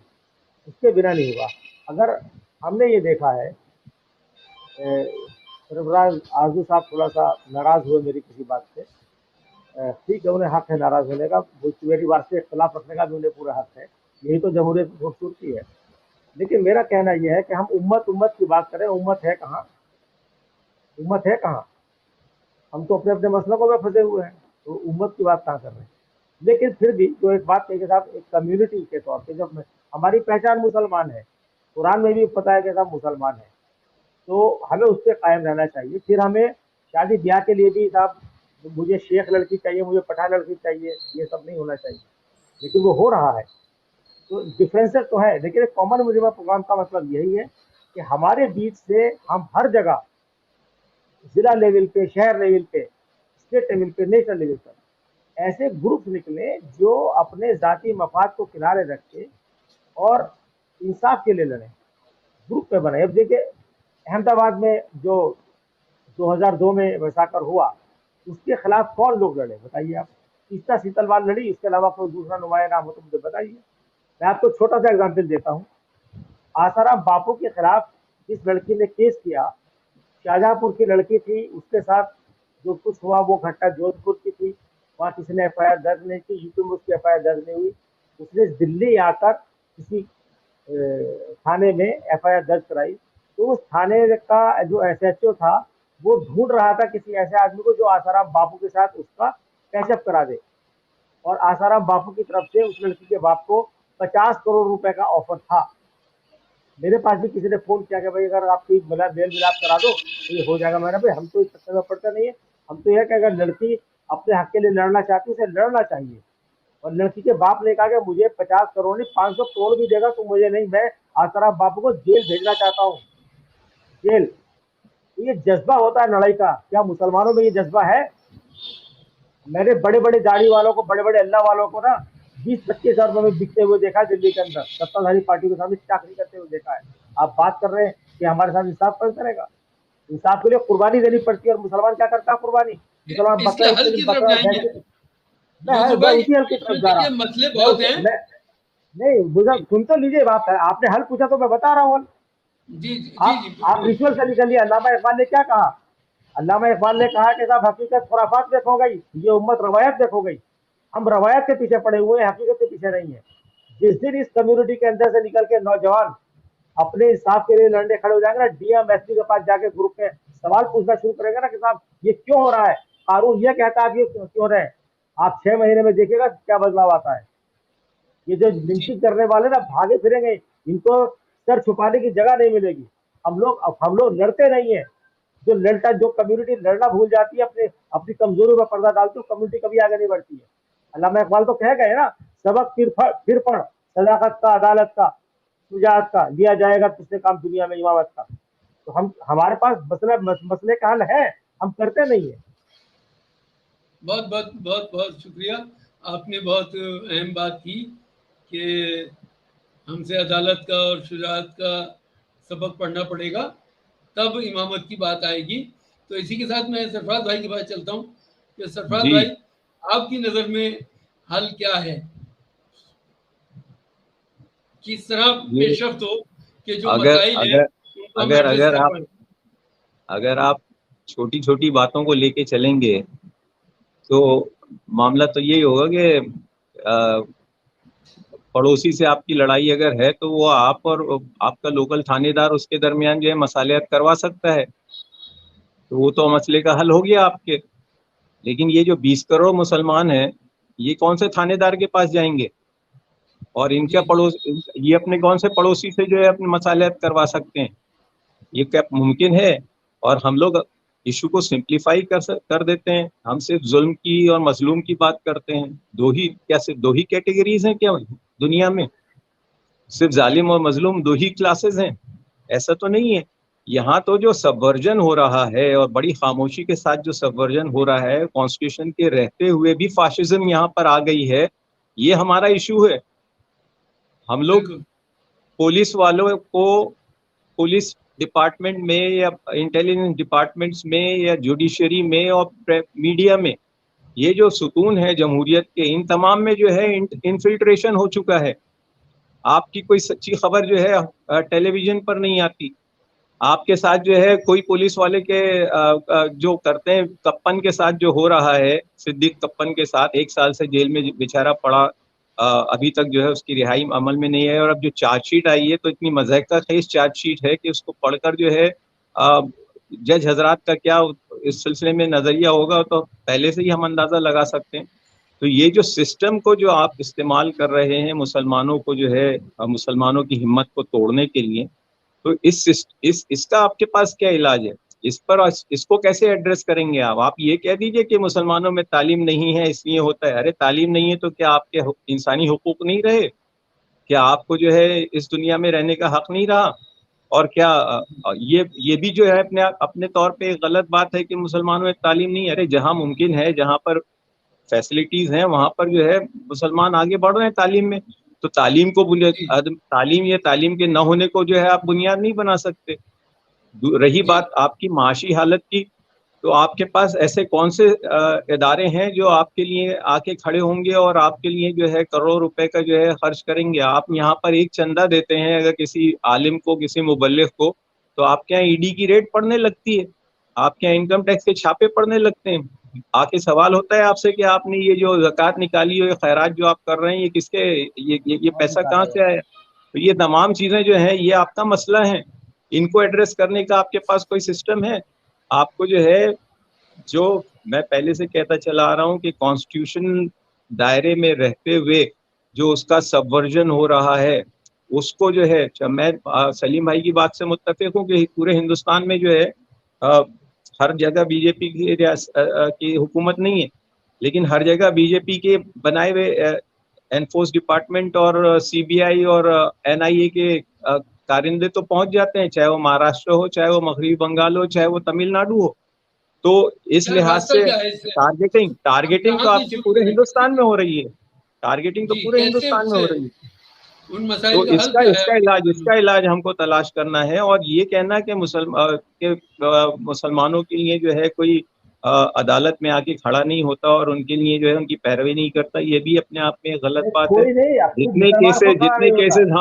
उसके बिना नहीं होगा। अगर हमने ये देखा है, सरफराज आरजू साहब थोड़ा सा नाराज हुए मेरी किसी बात से, ठीक है, उन्हें हक है नाराज होने का, मेरी बात से इख्तलाफ रखने का भी उन्हें पूरा हक है, यही तो जमहूरियत की खूबसूरती है। लेकिन मेरा कहना यह है कि हम उम्मत उम्मत की बात करें, उम्मत है कहाँ? उम्मत है कहाँ? हम तो अपने अपने मसलों में फंसे हुए हैं, तो उम्मत की बात कहाँ कर रहे हैं? लेकिन फिर भी जो एक बात कही कि साहब एक कम्युनिटी के तौर पे जब हमारी पहचान मुसलमान है, कुरान में भी पता है कि साहब मुसलमान है, तो हमें उस पर कायम रहना चाहिए। फिर हमें शादी ब्याह के लिए भी साहब मुझे शेख लड़की चाहिए, मुझे पठान लड़की चाहिए, ये सब नहीं होना चाहिए, लेकिन वो हो रहा है। तो डिफरेंसेस तो है, लेकिन एक कॉमन मुजिबा प्रोग्राम का मतलब यही है कि हमारे बीच से हम हर जगह, जिला लेवल पे, शहर लेवल पे, स्टेट लेवल पे, नेशनल लेवल पर ऐसे ग्रुप निकले जो अपने जाति मफाद को किनारे रख के और इंसाफ के लिए लड़े, ग्रुप पे बने। अब देखिए, अहमदाबाद में जो 2002 में वैसाकर हुआ, उसके खिलाफ कौन लोग लड़े बताइए आप? तीस्ता सीतलवाल लड़ी, इसके अलावा कोई दूसरा नुमाया नाम हो तो मुझे बताइए। मैं आपको छोटा सा एग्जाम्पल देता हूँ। आसाराम बापू के खिलाफ जिस लड़की ने केस किया, शाहजहाँपुर की लड़की थी, उसके साथ जो कुछ हुआ वो घटना जोधपुर की थी, वहाँ किसी ने एफ आई आर दर्ज नहीं की, यूपी में उसकी FIR दर्ज नहीं हुई। उसने दिल्ली आकर किसी थाने में FIR दर्ज कराई, तो उस थाने का जो SHO था वो ढूंढ रहा था किसी ऐसे आदमी को जो आसाराम बापू के साथ उसका पैचअप करा दे, और आसाराम बापू की तरफ से उस लड़की के बाप को 50 करोड़ रुपए का ऑफर था। मेरे पास भी किसी ने फोन किया कि भाई अगर आपकी मेल मिलाप करा दो तो ये हो जाएगा। मैंने भाई हम तो इस चक्कर में पड़ता नहीं है, हम तो यह कि अगर लड़की अपने हक के लिए लड़ना चाहती है उसे लड़ना चाहिए। और लड़की के बाप ने कहा कि मुझे 50 करोड़ नहीं 500 करोड़ भी देगा तो मुझे नहीं, मैं आसाराम बापू को जेल भेजना चाहता हूँ, जेल। ये जज्बा होता है लड़ाई का, क्या मुसलमानों में ये जज्बा है? मैंने बड़े बड़े दाढ़ी वालों को, बड़े बड़े अल्लाह वालों को ना 20-25 हजार रुपए में बिकते हुए देखा है दिल्ली के अंदर, सत्ताधारी पार्टी के सामने चाकरी करते हुए देखा है। आप बात कर रहे हैं कि हमारे साथ इंसाफ कौन करेगा? इंसाफ के लिए कुर्बानी देनी पड़ती है, और मुसलमान क्या करता है कुर्बानी? मुसलमान इसके हल की तरफ जाएंगे यूसुफ भाई। उसी हल की तरफ जा रहा देखिए मसले बहुत हैं। नहीं मुझे सुन तो लीजिए बात है, आपने हल पूछा तो मैं बता रहा हूँ। जी जी आप रिचुअल से निकलिए। अल्लामा इकबाल ने क्या कहा? अल्लामा इकबाल ने कहा कि साहब हकीकत खुराफात देखो गई, ये उम्मत रवायत देखो गई। हम रवायत के पीछे पड़े हुए हैं, हकीकत के पीछे नहीं है। जिस दिन इस कम्युनिटी के अंदर से निकल के नौजवान अपने इंसाफ के लिए लड़ने खड़े हो जाएंगे ना, डीएम एसपी के पास जाके ग्रुप में सवाल पूछना शुरू करेंगे ना कि साहब ये क्यों हो रहा है, कानून ये कहता है आप ये क्यों हो रहे हैं, आप 6 महीने में देखिएगा क्या बदलाव आता है। ये जो लिंचिंग करने वाले ना भागे फिरेंगे, इनको सर छुपाने की जगह नहीं मिलेगी। हम लोग लड़ते नहीं है। जो कम्युनिटी लड़ना भूल जाती है, अपनी कमजोरी पर पर्दा डालती है, कम्युनिटी कभी आगे नहीं बढ़ती है। अल्लामा इकबाल तो कह गए ना, सबक फिर पढ़, सदाकत का, अदालत का, शुजाअत का, लिया जाएगा तुझसे काम दुनिया में इमामत का। तो हमारे पास मसले का हल है, हम करते नहीं है। बहुत बहुत बहुत बहुत शुक्रिया। आपने बहुत अहम बात की कि हमसे अदालत का और शुजाअत का सबक पढ़ना पड़ेगा, तब इमामत की बात आएगी। तो इसी के साथ मैं सरफराज भाई के पास चलता हूँ कि सरफराज भाई आपकी नज़र में हल क्या है, किस तरह पेशरफ्त हो कि जो मसाइल हैं अगर आप छोटी छोटी बातों को लेके चलेंगे तो मामला तो यही होगा कि पड़ोसी से आपकी लड़ाई अगर है तो वो आप और आपका लोकल थानेदार उसके दरमियान जो है मसालियत करवा सकता है, तो वो तो मसले का हल हो गया आपके। लेकिन ये जो 20 करोड़ मुसलमान हैं, ये कौन से थानेदार के पास जाएंगे और इनका ये अपने कौन से पड़ोसी से जो है अपनी मसालियत करवा सकते हैं? ये क्या मुमकिन है? और हम लोग इशू को सिंप्लीफाई कर देते हैं। हम सिर्फ जुल्म की और मजलूम की बात करते हैं। सिर्फ दो ही कैटेगरीज हैं क्या दुनिया में? सिर्फ जालिम और मजलूम 2 ही क्लासेस हैं? ऐसा तो नहीं है। यहाँ तो जो सबवर्जन हो रहा है, और बड़ी खामोशी के साथ जो सबवर्जन हो रहा है, कॉन्स्टिट्यूशन के रहते हुए भी फाशिज्म यहाँ पर आ गई है, ये हमारा इशू है। हम लोग पुलिस वालों को पुलिस डिपार्टमेंट में या इंटेलिजेंस डिपार्टमेंट्स में या जुडिशरी में और मीडिया में, ये जो सुतून है जमहूरियत के, इन तमाम में जो है इन्फिल्ट्रेशन हो चुका है। आपकी कोई सच्ची खबर जो है टेलीविजन पर नहीं आती। आपके साथ जो है कोई पुलिस वाले के जो करते हैं, कप्पन के साथ जो हो रहा है, सिद्दीक कप्पन के साथ 1 साल से जेल में बेचारा पड़ा, अभी तक जो है उसकी रिहाई अमल में नहीं है। और अब जो चार्जशीट आई है तो इतनी मज़ाक़ खेज़ चार्जशीट है कि उसको पढ़कर जो है जज हजरात का क्या इस सिलसिले में नज़रिया होगा तो पहले से ही हम अंदाज़ा लगा सकते हैं। तो ये जो सिस्टम को जो आप इस्तेमाल कर रहे हैं मुसलमानों को जो है, मुसलमानों की हिम्मत को तोड़ने के लिए, तो इसका आपके पास क्या इलाज है? इसको कैसे एड्रेस करेंगे आप ये कह दीजिए कि मुसलमानों में तालीम नहीं है इसलिए होता है। अरे तालीम नहीं है तो क्या आपके इंसानी हुकूक नहीं रहे? क्या आपको जो है इस दुनिया में रहने का हक नहीं रहा? और क्या ये भी जो है अपने तौर पे गलत बात है कि मुसलमानों में तालीम नहीं है? अरे जहाँ मुमकिन है, जहाँ पर फैसिलिटीज हैं, वहाँ पर जो है मुसलमान आगे बढ़ रहे हैं तालीम में। तो तालीम को तालीम के न होने को जो है आप बुनियाद नहीं बना सकते। रही बात आपकी माशी हालत की, तो आपके पास ऐसे कौन से इदारे हैं जो आपके लिए आके खड़े होंगे और आपके लिए जो है करोड़ों रुपए का जो है खर्च करेंगे? आप यहाँ पर एक चंदा देते हैं अगर किसी आलिम को, किसी मुबल्लिग को, तो आपके यहाँ ईडी की रेड पड़ने लगती है, आपके यहाँ इनकम टैक्स के छापे पड़ने लगते हैं। आके सवाल होता है आपसे कि आपने ये जो ज़कात निकाली हो, ये खैरात जो आप कर रहे हैं, ये किसके, ये पैसा कहाँ से आया? तो ये तमाम चीज़ें जो हैं ये आपका मसला है। इनको एड्रेस करने का आपके पास कोई सिस्टम है? آپ کو جو ہے جو میں پہلے سے کہتا چلا آ رہا ہوں کہ کانسٹیٹیوشن دائرے میں رہتے ہوئے جو اس کا سبورژن ہو رہا ہے اس کو جو ہے، میں سلیم بھائی کی بات سے متفق ہوں کہ پورے ہندوستان میں جو ہے ہر جگہ بی جے پی کی حکومت نہیں ہے، لیکن ہر جگہ بی جے پی کے بنائے ہوئے انفورس ڈپارٹمنٹ اور سی بی آئی اور این آئی اے کے کارندے تو پہنچ جاتے ہیں، چاہے وہ مہاراشٹر ہو، چاہے وہ مغربی بنگال ہو، چاہے وہ تمل ناڈو ہو. تو اس لحاظ سے ٹارگیٹنگ تو آپ کی پورے ہندوستان میں ہو رہی ہے، ٹارگیٹنگ تو پورے ہندوستان میں ہو رہی ہے. ان تو مسائل کا حل کیا ہے؟ اس کا علاج ہم کو تلاش کرنا ہے. اور یہ کہنا کہ مسلمانوں کے لیے جو ہے کوئی عدالت میں آ کے کھڑا نہیں ہوتا اور ان کے لیے جو ہے ان کی پیروی نہیں کرتا، یہ بھی اپنے آپ میں غلط بات ہے. کوئی نہیں، اب تو جتنے مسلمان کو کھڑا نہیں ہوتا. کیسز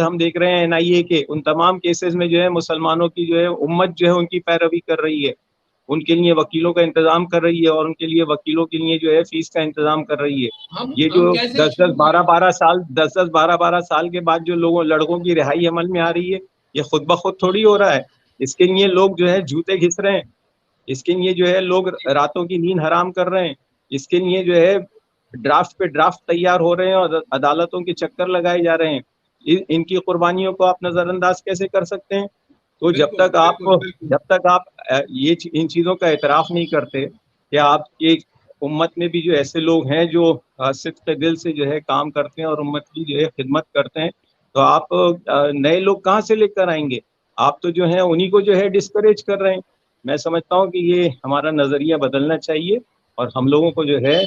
ہم دیکھ رہے ہیں این آئی اے کے، ان تمام کیسز میں جو ہے مسلمانوں کی جو ہے امت جو ہے ان کی پیروی کر رہی ہے، ان کے لیے وکیلوں کا انتظام کر رہی ہے اور ان کے لیے وکیلوں کے لیے جو ہے فیس کا انتظام کر رہی ہے. یہ ہم جو کیسے شروع کریں؟ 10-12 سال کے بعد جو لڑکوں کی رہائی عمل میں آ رہی ہے، یہ خود بخود تھوڑی ہو رہا ہے. اس کے لیے لوگ جو ہے جوتے گھس رہے ہیں، اس کے لیے جو ہے لوگ راتوں کی نیند حرام کر رہے ہیں، اس کے لیے جو ہے ڈرافٹ پہ ڈرافٹ تیار ہو رہے ہیں اور عدالتوں کے چکر لگائے جا رہے ہیں. ان کی قربانیوں کو آپ نظر انداز کیسے کر سکتے ہیں؟ تو جب تک آپ ان چیزوں کا اعتراف نہیں کرتے کہ آپ کی امت میں بھی جو ایسے لوگ ہیں جو صدق دل سے جو ہے کام کرتے ہیں اور امت کی جو ہے خدمت کرتے ہیں، تو آپ نئے لوگ کہاں سے لے کر آئیں گے؟ آپ تو جو ہے انہی کو جو ہے ڈسکریج کر رہے ہیں. میں سمجھتا ہوں کہ یہ ہمارا نظریہ بدلنا چاہیے اور ہم لوگوں کو جو ہے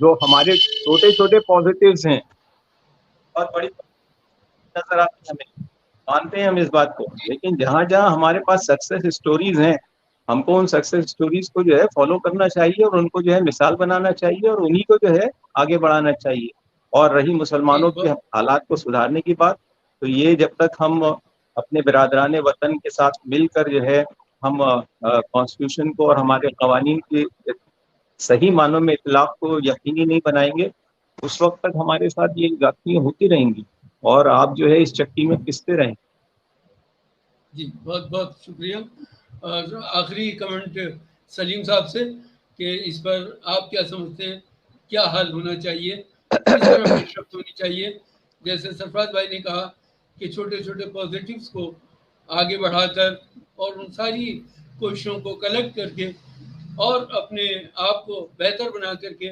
جو ہمارے چھوٹے چھوٹے پازیٹیوز ہیں بہت بڑی نظر آتی ہمیں، مانتے ہیں ہم اس بات کو، لیکن جہاں جہاں ہمارے پاس سکسیس اسٹوریز ہیں ہم کو ان سکسیس اسٹوریز کو جو ہے فالو کرنا چاہیے اور ان کو جو ہے مثال بنانا چاہیے اور انہی کو جو ہے آگے بڑھانا چاہیے. اور رہی مسلمانوں کے حالات کو سدھارنے کی بات، تو یہ جب تک ہم اپنے برادران وطن کے ساتھ مل کر جو ہے ہم کانسٹیٹیوشن کو اور ہمارے قوانین کے صحیح معنوں میں اطلاق کو یقینی نہیں بنائیں گے، اس وقت تک ہمارے ساتھ یہ غلطیاں ہوتی رہیں گی اور آپ جو ہے اس چکی میں پستے رہیں. جی بہت بہت شکریہ. اور آخری کمنٹ سلیم صاحب سے کہ اس پر آپ کیا سمجھتے ہیں، کیا حل ہونا چاہیے، کس طرح پیش رفت ہونی چاہیے؟ جیسے سرفراز بھائی نے کہا کہ چھوٹے چھوٹے پازیٹیوز کو آگے بڑھا کر اور ان ساری کوششوں کو کلیکٹ کر کے اور اپنے آپ کو بہتر بنا کر کے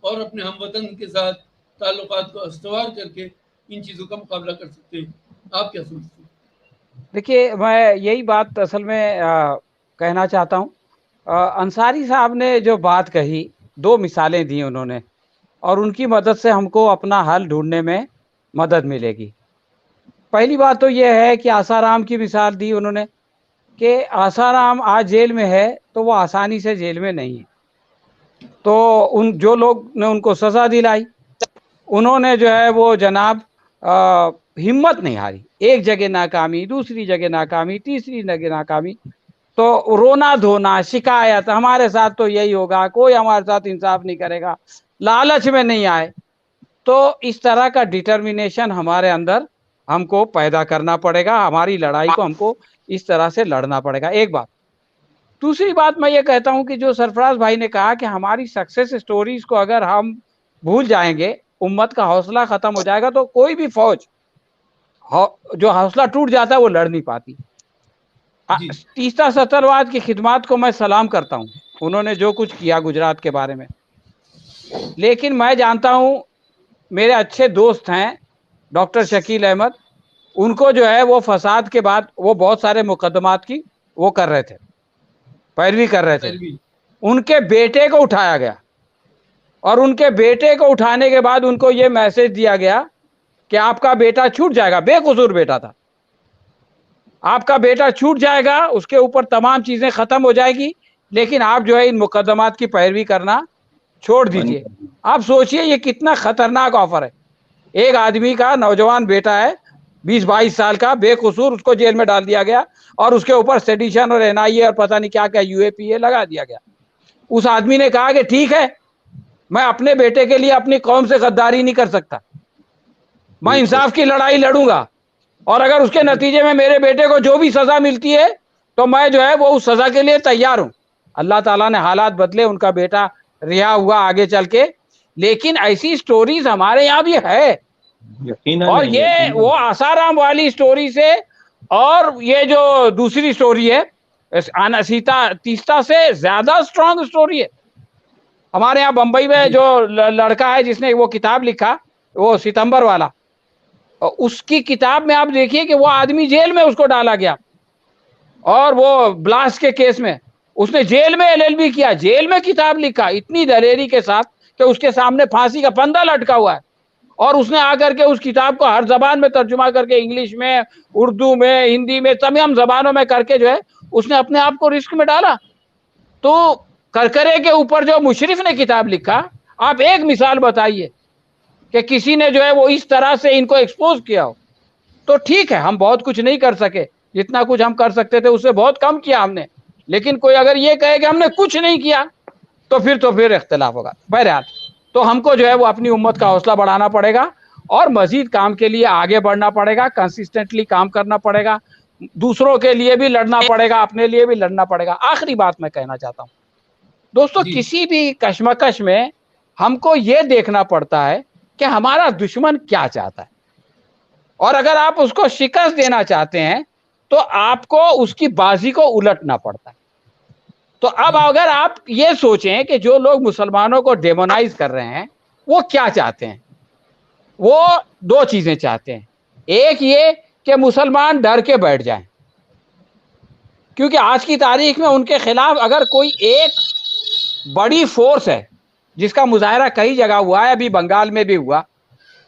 اور اپنے ہم وطن کے ساتھ تعلقات کو استوار کر کے ان چیزوں کا مقابلہ کر سکتے ہیں. آپ کیا سمجھتے ہیں؟ دیکھیے میں یہی بات اصل میں کہنا چاہتا ہوں. انصاری صاحب نے جو بات کہی، 2 مثالیں دی انہوں نے، اور ان کی مدد سے ہم کو اپنا حل ڈھونڈنے میں مدد ملے گی. پہلی بات تو یہ ہے کہ آسارام کی مثال دی انہوں نے کہ آسارام آج جیل میں ہے تو وہ آسانی سے جیل میں نہیں ہے. تو ان جو لوگ نے ان کو سزا دلائی انہوں نے جو ہے وہ جناب ہمت نہیں ہاری، ایک جگہ ناکامی، دوسری جگہ ناکامی، تیسری جگہ ناکامی، تو رونا دھونا، شکایت، ہمارے ساتھ تو یہی ہوگا، کوئی ہمارے ساتھ انصاف نہیں کرے گا، لالچ میں نہیں آئے. تو اس طرح کا ڈٹرمینیشن ہمارے اندر ہم کو پیدا کرنا پڑے گا، ہماری لڑائی کو ہم کو اس طرح سے لڑنا پڑے گا. ایک بات. دوسری بات میں یہ کہتا ہوں کہ جو سرفراز بھائی نے کہا کہ ہماری سکسیس اسٹوریز کو اگر ہم بھول جائیں گے، امت کا حوصلہ ختم ہو جائے گا، تو کوئی بھی فوج جو حوصلہ ٹوٹ جاتا ہے وہ لڑ نہیں پاتی. تیسرا سترواد کی خدمات کو میں سلام کرتا ہوں، انہوں نے جو کچھ کیا گجرات کے بارے میں، لیکن میں جانتا ہوں میرے اچھے دوست ہیں ڈاکٹر شکیل احمد، ان کو جو ہے وہ فساد کے بعد وہ بہت سارے مقدمات کی وہ کر رہے تھے، پیروی کر رہے تھے. ان کے بیٹے کو اٹھایا گیا اور ان کے بیٹے کو اٹھانے کے بعد ان کو یہ میسج دیا گیا کہ آپ کا بیٹا چھوٹ جائے گا. بے قصور بیٹا تھا، آپ کا بیٹا چھوٹ جائے گا، اس کے اوپر تمام چیزیں ختم ہو جائے گی، لیکن آپ جو ہے ان مقدمات کی پیروی کرنا چھوڑ دیجئے. آپ سوچئے یہ کتنا خطرناک آفر ہے. ایک آدمی کا نوجوان بیٹا ہے 20-22 سال کا، بے قصور اس کو جیل میں ڈال دیا گیا اور اس کے اوپر سیڈیشن اور این آئی اے اور پتہ نہیں کیا کیا یو اے پی اے لگا دیا گیا. اس آدمی نے کہا کہ ٹھیک ہے، میں اپنے بیٹے کے لیے اپنی قوم سے غداری نہیں کر سکتا، میں انصاف کی لڑائی لڑوں گا، اور اگر اس کے نتیجے میں میرے بیٹے کو جو بھی سزا ملتی ہے تو میں جو ہے وہ اس سزا کے لیے تیار ہوں. اللہ تعالیٰ نے حالات بدلے, ان کا بیٹا رہا ہوا آگے چل کے, لیکن ایسی سٹوریز ہمارے یہاں بھی ہے. اور یہ وہ آسارام والی سٹوری سے, اور یہ جو دوسری سٹوری ہے تیستا سے زیادہ سٹرونگ سٹوری ہے. ہمارے یہاں بمبئی میں جو لڑکا ہے جس نے وہ کتاب لکھا, وہ ستمبر والا, اس کی کتاب میں آپ دیکھیے کہ وہ آدمی جیل میں اس کو ڈالا گیا, اور وہ بلاسٹ کے کیس میں اس نے جیل میں LLB کیا, جیل میں کتاب لکھا اتنی دلیری کے ساتھ کہ اس کے سامنے پھانسی کا پھندا لٹکا ہوا ہے, اور اس نے آ کر کے اس کتاب کو ہر زبان میں ترجمہ کر کے, انگلش میں, اردو میں, ہندی میں, تمام زبانوں میں کر کے جو ہے اس نے اپنے آپ کو رسک میں ڈالا. تو کرکرے کے اوپر جو مشرف نے کتاب لکھا, آپ ایک مثال بتائیے کہ کسی نے جو ہے وہ اس طرح سے ان کو ایکسپوز کیا ہو. تو ٹھیک ہے, ہم بہت کچھ نہیں کر سکے, جتنا کچھ ہم کر سکتے تھے اس سے بہت کم کیا ہم نے, لیکن کوئی اگر یہ کہے کہ ہم نے کچھ نہیں کیا تو پھر اختلاف ہوگا. بہرحال تو ہم کو جو ہے وہ اپنی امت کا حوصلہ بڑھانا پڑے گا, اور مزید کام کے لیے آگے بڑھنا پڑے گا, کنسسٹنٹلی کام کرنا پڑے گا, دوسروں کے لیے بھی لڑنا پڑے گا, اپنے لیے بھی لڑنا پڑے گا. آخری بات میں کہنا چاہتا ہوں دوستو, کسی بھی کشمکش میں ہم کو یہ دیکھنا پڑتا ہے کہ ہمارا دشمن کیا چاہتا ہے, اور اگر آپ اس کو شکست دینا چاہتے ہیں تو آپ کو اس کی بازی کو الٹنا پڑتا ہے. تو اب اگر آپ یہ سوچیں کہ جو لوگ مسلمانوں کو ڈیمونائز کر رہے ہیں وہ کیا چاہتے ہیں, وہ دو چیزیں چاہتے ہیں. ایک یہ کہ مسلمان ڈر کے بیٹھ جائیں, کیونکہ آج کی تاریخ میں ان کے خلاف اگر کوئی ایک بڑی فورس ہے جس کا مظاہرہ کئی جگہ ہوا ہے, ابھی بنگال میں بھی ہوا,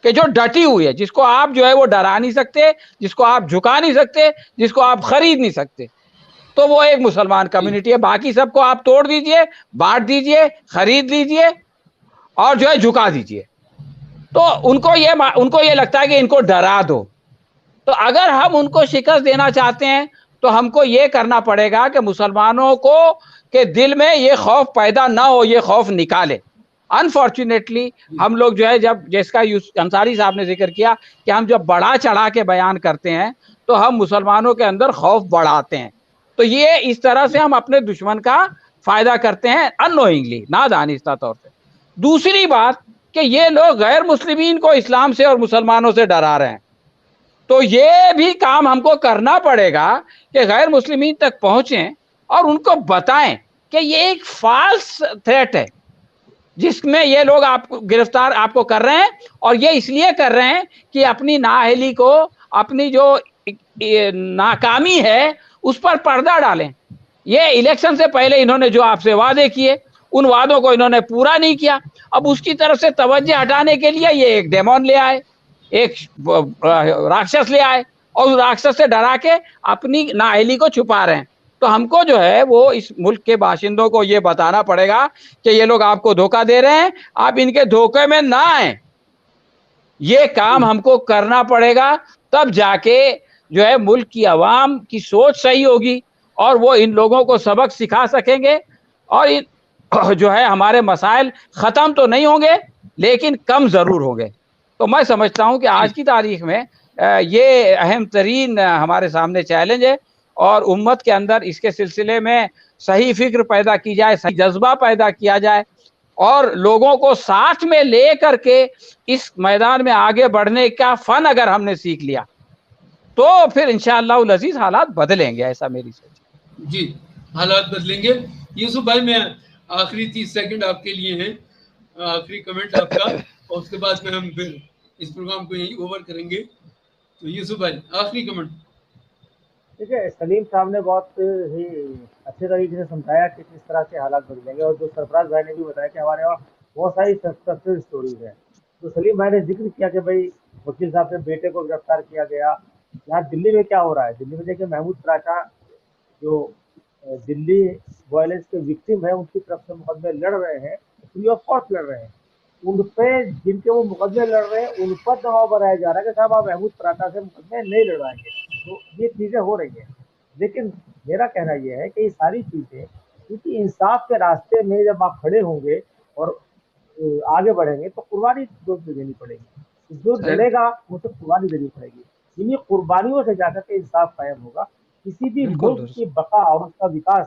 کہ جو ڈٹی ہوئی ہے, جس کو آپ جو ہے وہ ڈرا نہیں سکتے, جس کو آپ جھکا نہیں سکتے, جس کو آپ خرید نہیں سکتے, تو وہ ایک مسلمان کمیونٹی ہے. باقی سب کو آپ توڑ دیجئے, بانٹ دیجئے, خرید لیجئے اور جو ہے جھکا دیجئے. تو ان کو یہ لگتا ہے کہ ان کو ڈرا دو. تو اگر ہم ان کو شکست دینا چاہتے ہیں تو ہم کو یہ کرنا پڑے گا کہ مسلمانوں کو کے دل میں یہ خوف پیدا نہ ہو, یہ خوف نکالے. انفارچونیٹلی ہم لوگ جو ہے, جب جس کا انصاری صاحب نے ذکر کیا کہ ہم جب بڑا چڑھا کے بیان کرتے ہیں تو ہم مسلمانوں کے اندر خوف بڑھاتے ہیں. تو یہ اس طرح سے ہم اپنے دشمن کا فائدہ کرتے ہیں, اننوئنگلی, نادانستہ طور سے. دوسری بات کہ یہ لوگ غیر مسلمین کو اسلام سے اور مسلمانوں سے ڈرا رہے ہیں, تو یہ بھی کام ہم کو کرنا پڑے گا کہ غیر مسلمین تک پہنچیں اور ان کو بتائیں کہ یہ ایک فالس تھریٹ ہے جس میں یہ لوگ آپ کو گرفتار آپ کو کر رہے ہیں, اور یہ اس لیے کر رہے ہیں کہ اپنی نااہلی کو, اپنی جو ناکامی ہے اس پر پردہ ڈالیں. یہ الیکشن سے پہلے انہوں نے جو آپ سے وعدے کیے ان وعدوں کو انہوں نے پورا نہیں کیا, اب اس کی طرف سے توجہ ہٹانے کے لیے یہ ایک ڈیمون لے آئے, ایک راکشس لے آئے, اور اس راکشس سے ڈرا کے اپنی نااہلی کو چھپا رہے ہیں. تو ہم کو جو ہے وہ اس ملک کے باشندوں کو یہ بتانا پڑے گا کہ یہ لوگ آپ کو دھوکہ دے رہے ہیں, آپ ان کے دھوکے میں نہ آئیں. یہ کام ہم کو کرنا پڑے گا, تب جا کے جو ہے ملک کی عوام کی سوچ صحیح ہوگی, اور وہ ان لوگوں کو سبق سکھا سکیں گے, اور جو ہے ہمارے مسائل ختم تو نہیں ہوں گے لیکن کم ضرور ہوں گے. تو میں سمجھتا ہوں کہ آج کی تاریخ میں یہ اہم ترین ہمارے سامنے چیلنج ہے, اور امت کے اندر اس کے سلسلے میں صحیح فکر پیدا کی جائے, صحیح جذبہ پیدا کیا جائے, اور لوگوں کو ساتھ میں لے کر کے اس میدان میں آگے بڑھنے کا فن اگر ہم نے سیکھ لیا تو پھر انشاءاللہ العزیز حالات بدلیں گے, ایسا میری سوچ. جی, حالات بدلیں گے. یوسف بھائی, میں آخری 30 سیکنڈ آپ کے لیے ہیں, آخری کمنٹ آپ کا, اور اس کے بعد میں ہم پھر اس پروگرام کو یہیں اوور کریں گے. تو یوسف بھائی, آخری کمنٹ. ٹھیک ہے, سلیم صاحب نے بہت ہی اچھے طریقے سے سمجھایا کہ کس طرح سے حالات بدلیں گے, اور جو سرفراز بھائی نے بھی بتایا کہ ہمارے وہاں بہت ساری سکسیس اسٹوریز ہیں. تو سلیم بھائی نے ذکر کیا کہ بھائی وکیل صاحب کے بیٹے کو گرفتار کیا گیا. یہاں دلی میں کیا ہو رہا ہے, دلی میں دیکھیں محمود پراچا جو دلی وائلنس کے وکٹم ہیں ان کی طرف سے مقدمے لڑ رہے ہیں, فری آف کاسٹ لڑ رہے ہیں. ان پہ جن کے وہ مقدمے لڑ رہے ہیں ان پر دباؤ بنایا جا رہا ہے کہ صاحب آپ محمود پراچا سے مقدمے نہیں لڑوائیں گے. تو یہ چیزیں ہو رہی ہیں, لیکن میرا کہنا یہ ہے کہ یہ ساری چیزیں کیونکہ انصاف کے راستے میں جب آپ کھڑے ہوں گے اور آگے بڑھیں گے تو قربانی دینی پڑے گی. جو لڑے گا وہ تو قربانی دینی پڑے گی. انہیں قربانیوں سے جا کر کے انصاف قائم ہوگا. किसी भी बिल्कुल मुल्क की बका और उसका विकास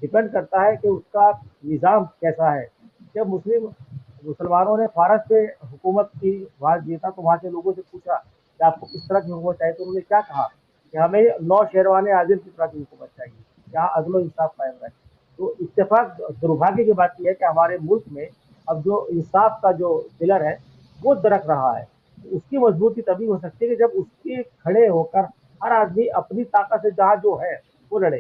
डिपेंड करता है कि उसका निज़ाम कैसा है। जब मुसलमानों ने फारस पे हुकूमत की आवाज़ दिया था, तो वहाँ के लोगों से पूछा कि आपको किस तरह की हुकूमत चाहिए, तो उन्होंने क्या कहा कि हमें 9 शेरवाने आज़िम की तरह की हुकूमत चाहिए, जहाँ अदल और इंसाफ कायम रहे। तो इत्तेफाक दुर्भाग्य की बात यह है कि हमारे मुल्क में अब जो इंसाफ का जो पिलर है वो दरक रहा है। तो उसकी मजबूती तभी हो सकती है कि जब उसके खड़े होकर हर आदमी अपनी ताकत से जहाँ जो है वो लड़े।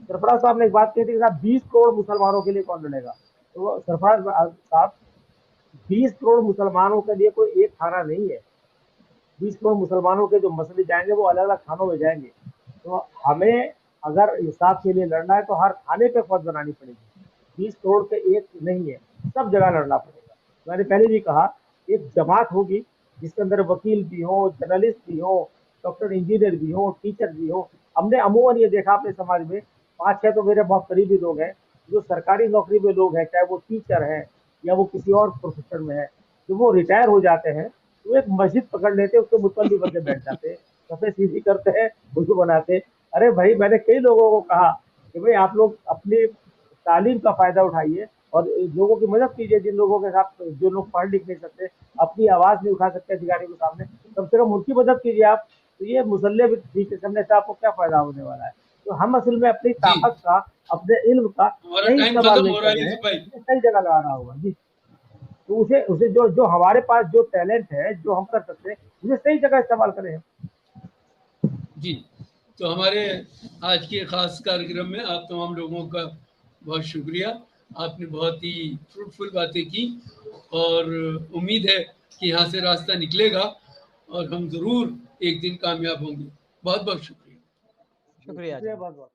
सरफराज साहब ने एक बात कही थी कि साहब 20 करोड़ मुसलमानों के लिए कौन लड़ेगा। तो सरफराज साहब 20 करोड़ मुसलमानों के लिए कोई एक थाना नहीं है। 20 करोड़ मुसलमानों के जो मसले जाएंगे वो अलग अलग थानों में जाएंगे। तो हमें अगर इंसाफ के लिए लड़ना है तो हर थाने पे फौज बनानी पड़ेगी। 20 करोड़ के एक नहीं है, सब जगह लड़ना पड़ेगा। मैंने पहले भी कहा, एक जमात होगी जिसके अंदर वकील भी हो, जर्नलिस्ट भी हो, डॉक्टर इंजीनियर भी हो, टीचर भी हो। हमने अमूमन ये देखा अपने समाज में 5-6 तो मेरे बहुत करीबी लोग हैं जो सरकारी नौकरी में लोग हैं, चाहे वो टीचर हैं या वो किसी और प्रोफेशन में है, जो वो रिटायर हो जाते हैं तो एक मस्जिद पकड़ लेते हैं, उसके मुतल्ली बन के बैठ जाते हैं, सफेद सीधी करते हैं, उसको बनाते हैं। अरे भाई, मैंने कई लोगों को कहा कि भाई आप लोग अपनी तालीम का फायदा उठाइए और लोगों की मदद कीजिए, जिन लोगों के साथ जो लोग पढ़ लिख नहीं सकते, अपनी आवाज नहीं उठा सकते अधिकारी के सामने, कम से कम उनकी मदद कीजिए आप। तो ये मुसल्ले भी ठीक है करने से आपको क्या फायदा होने वाला है। तो हम असल में अपनी जी ताकत का, अपने इल्म का हमारा सही टाइम इस्तेमाल खत्म नहीं हो कर रहा है रहे यूसुफ भाई। हैं, सही जगह लगाना होगा जी। तो उसे उसे जो जो हमारे पास जो टैलेंट है, जो हम कर सकते हैं, उसे सही जगह इस्तेमाल करें। जी, तो हमारे आज के ख़ास कार्यक्रम में आप तमाम लोगों का बहुत शुक्रिया। आपने बहुत ही फ्रूटफुल बातें की और उम्मीद है कि यहाँ से रास्ता निकलेगा और हम ज़रूर एक दिन कामयाब होंगे। बहुत बहुत शुक्रिया। शुक्रिया शुक्रिया जनाब। बहुत बहुत।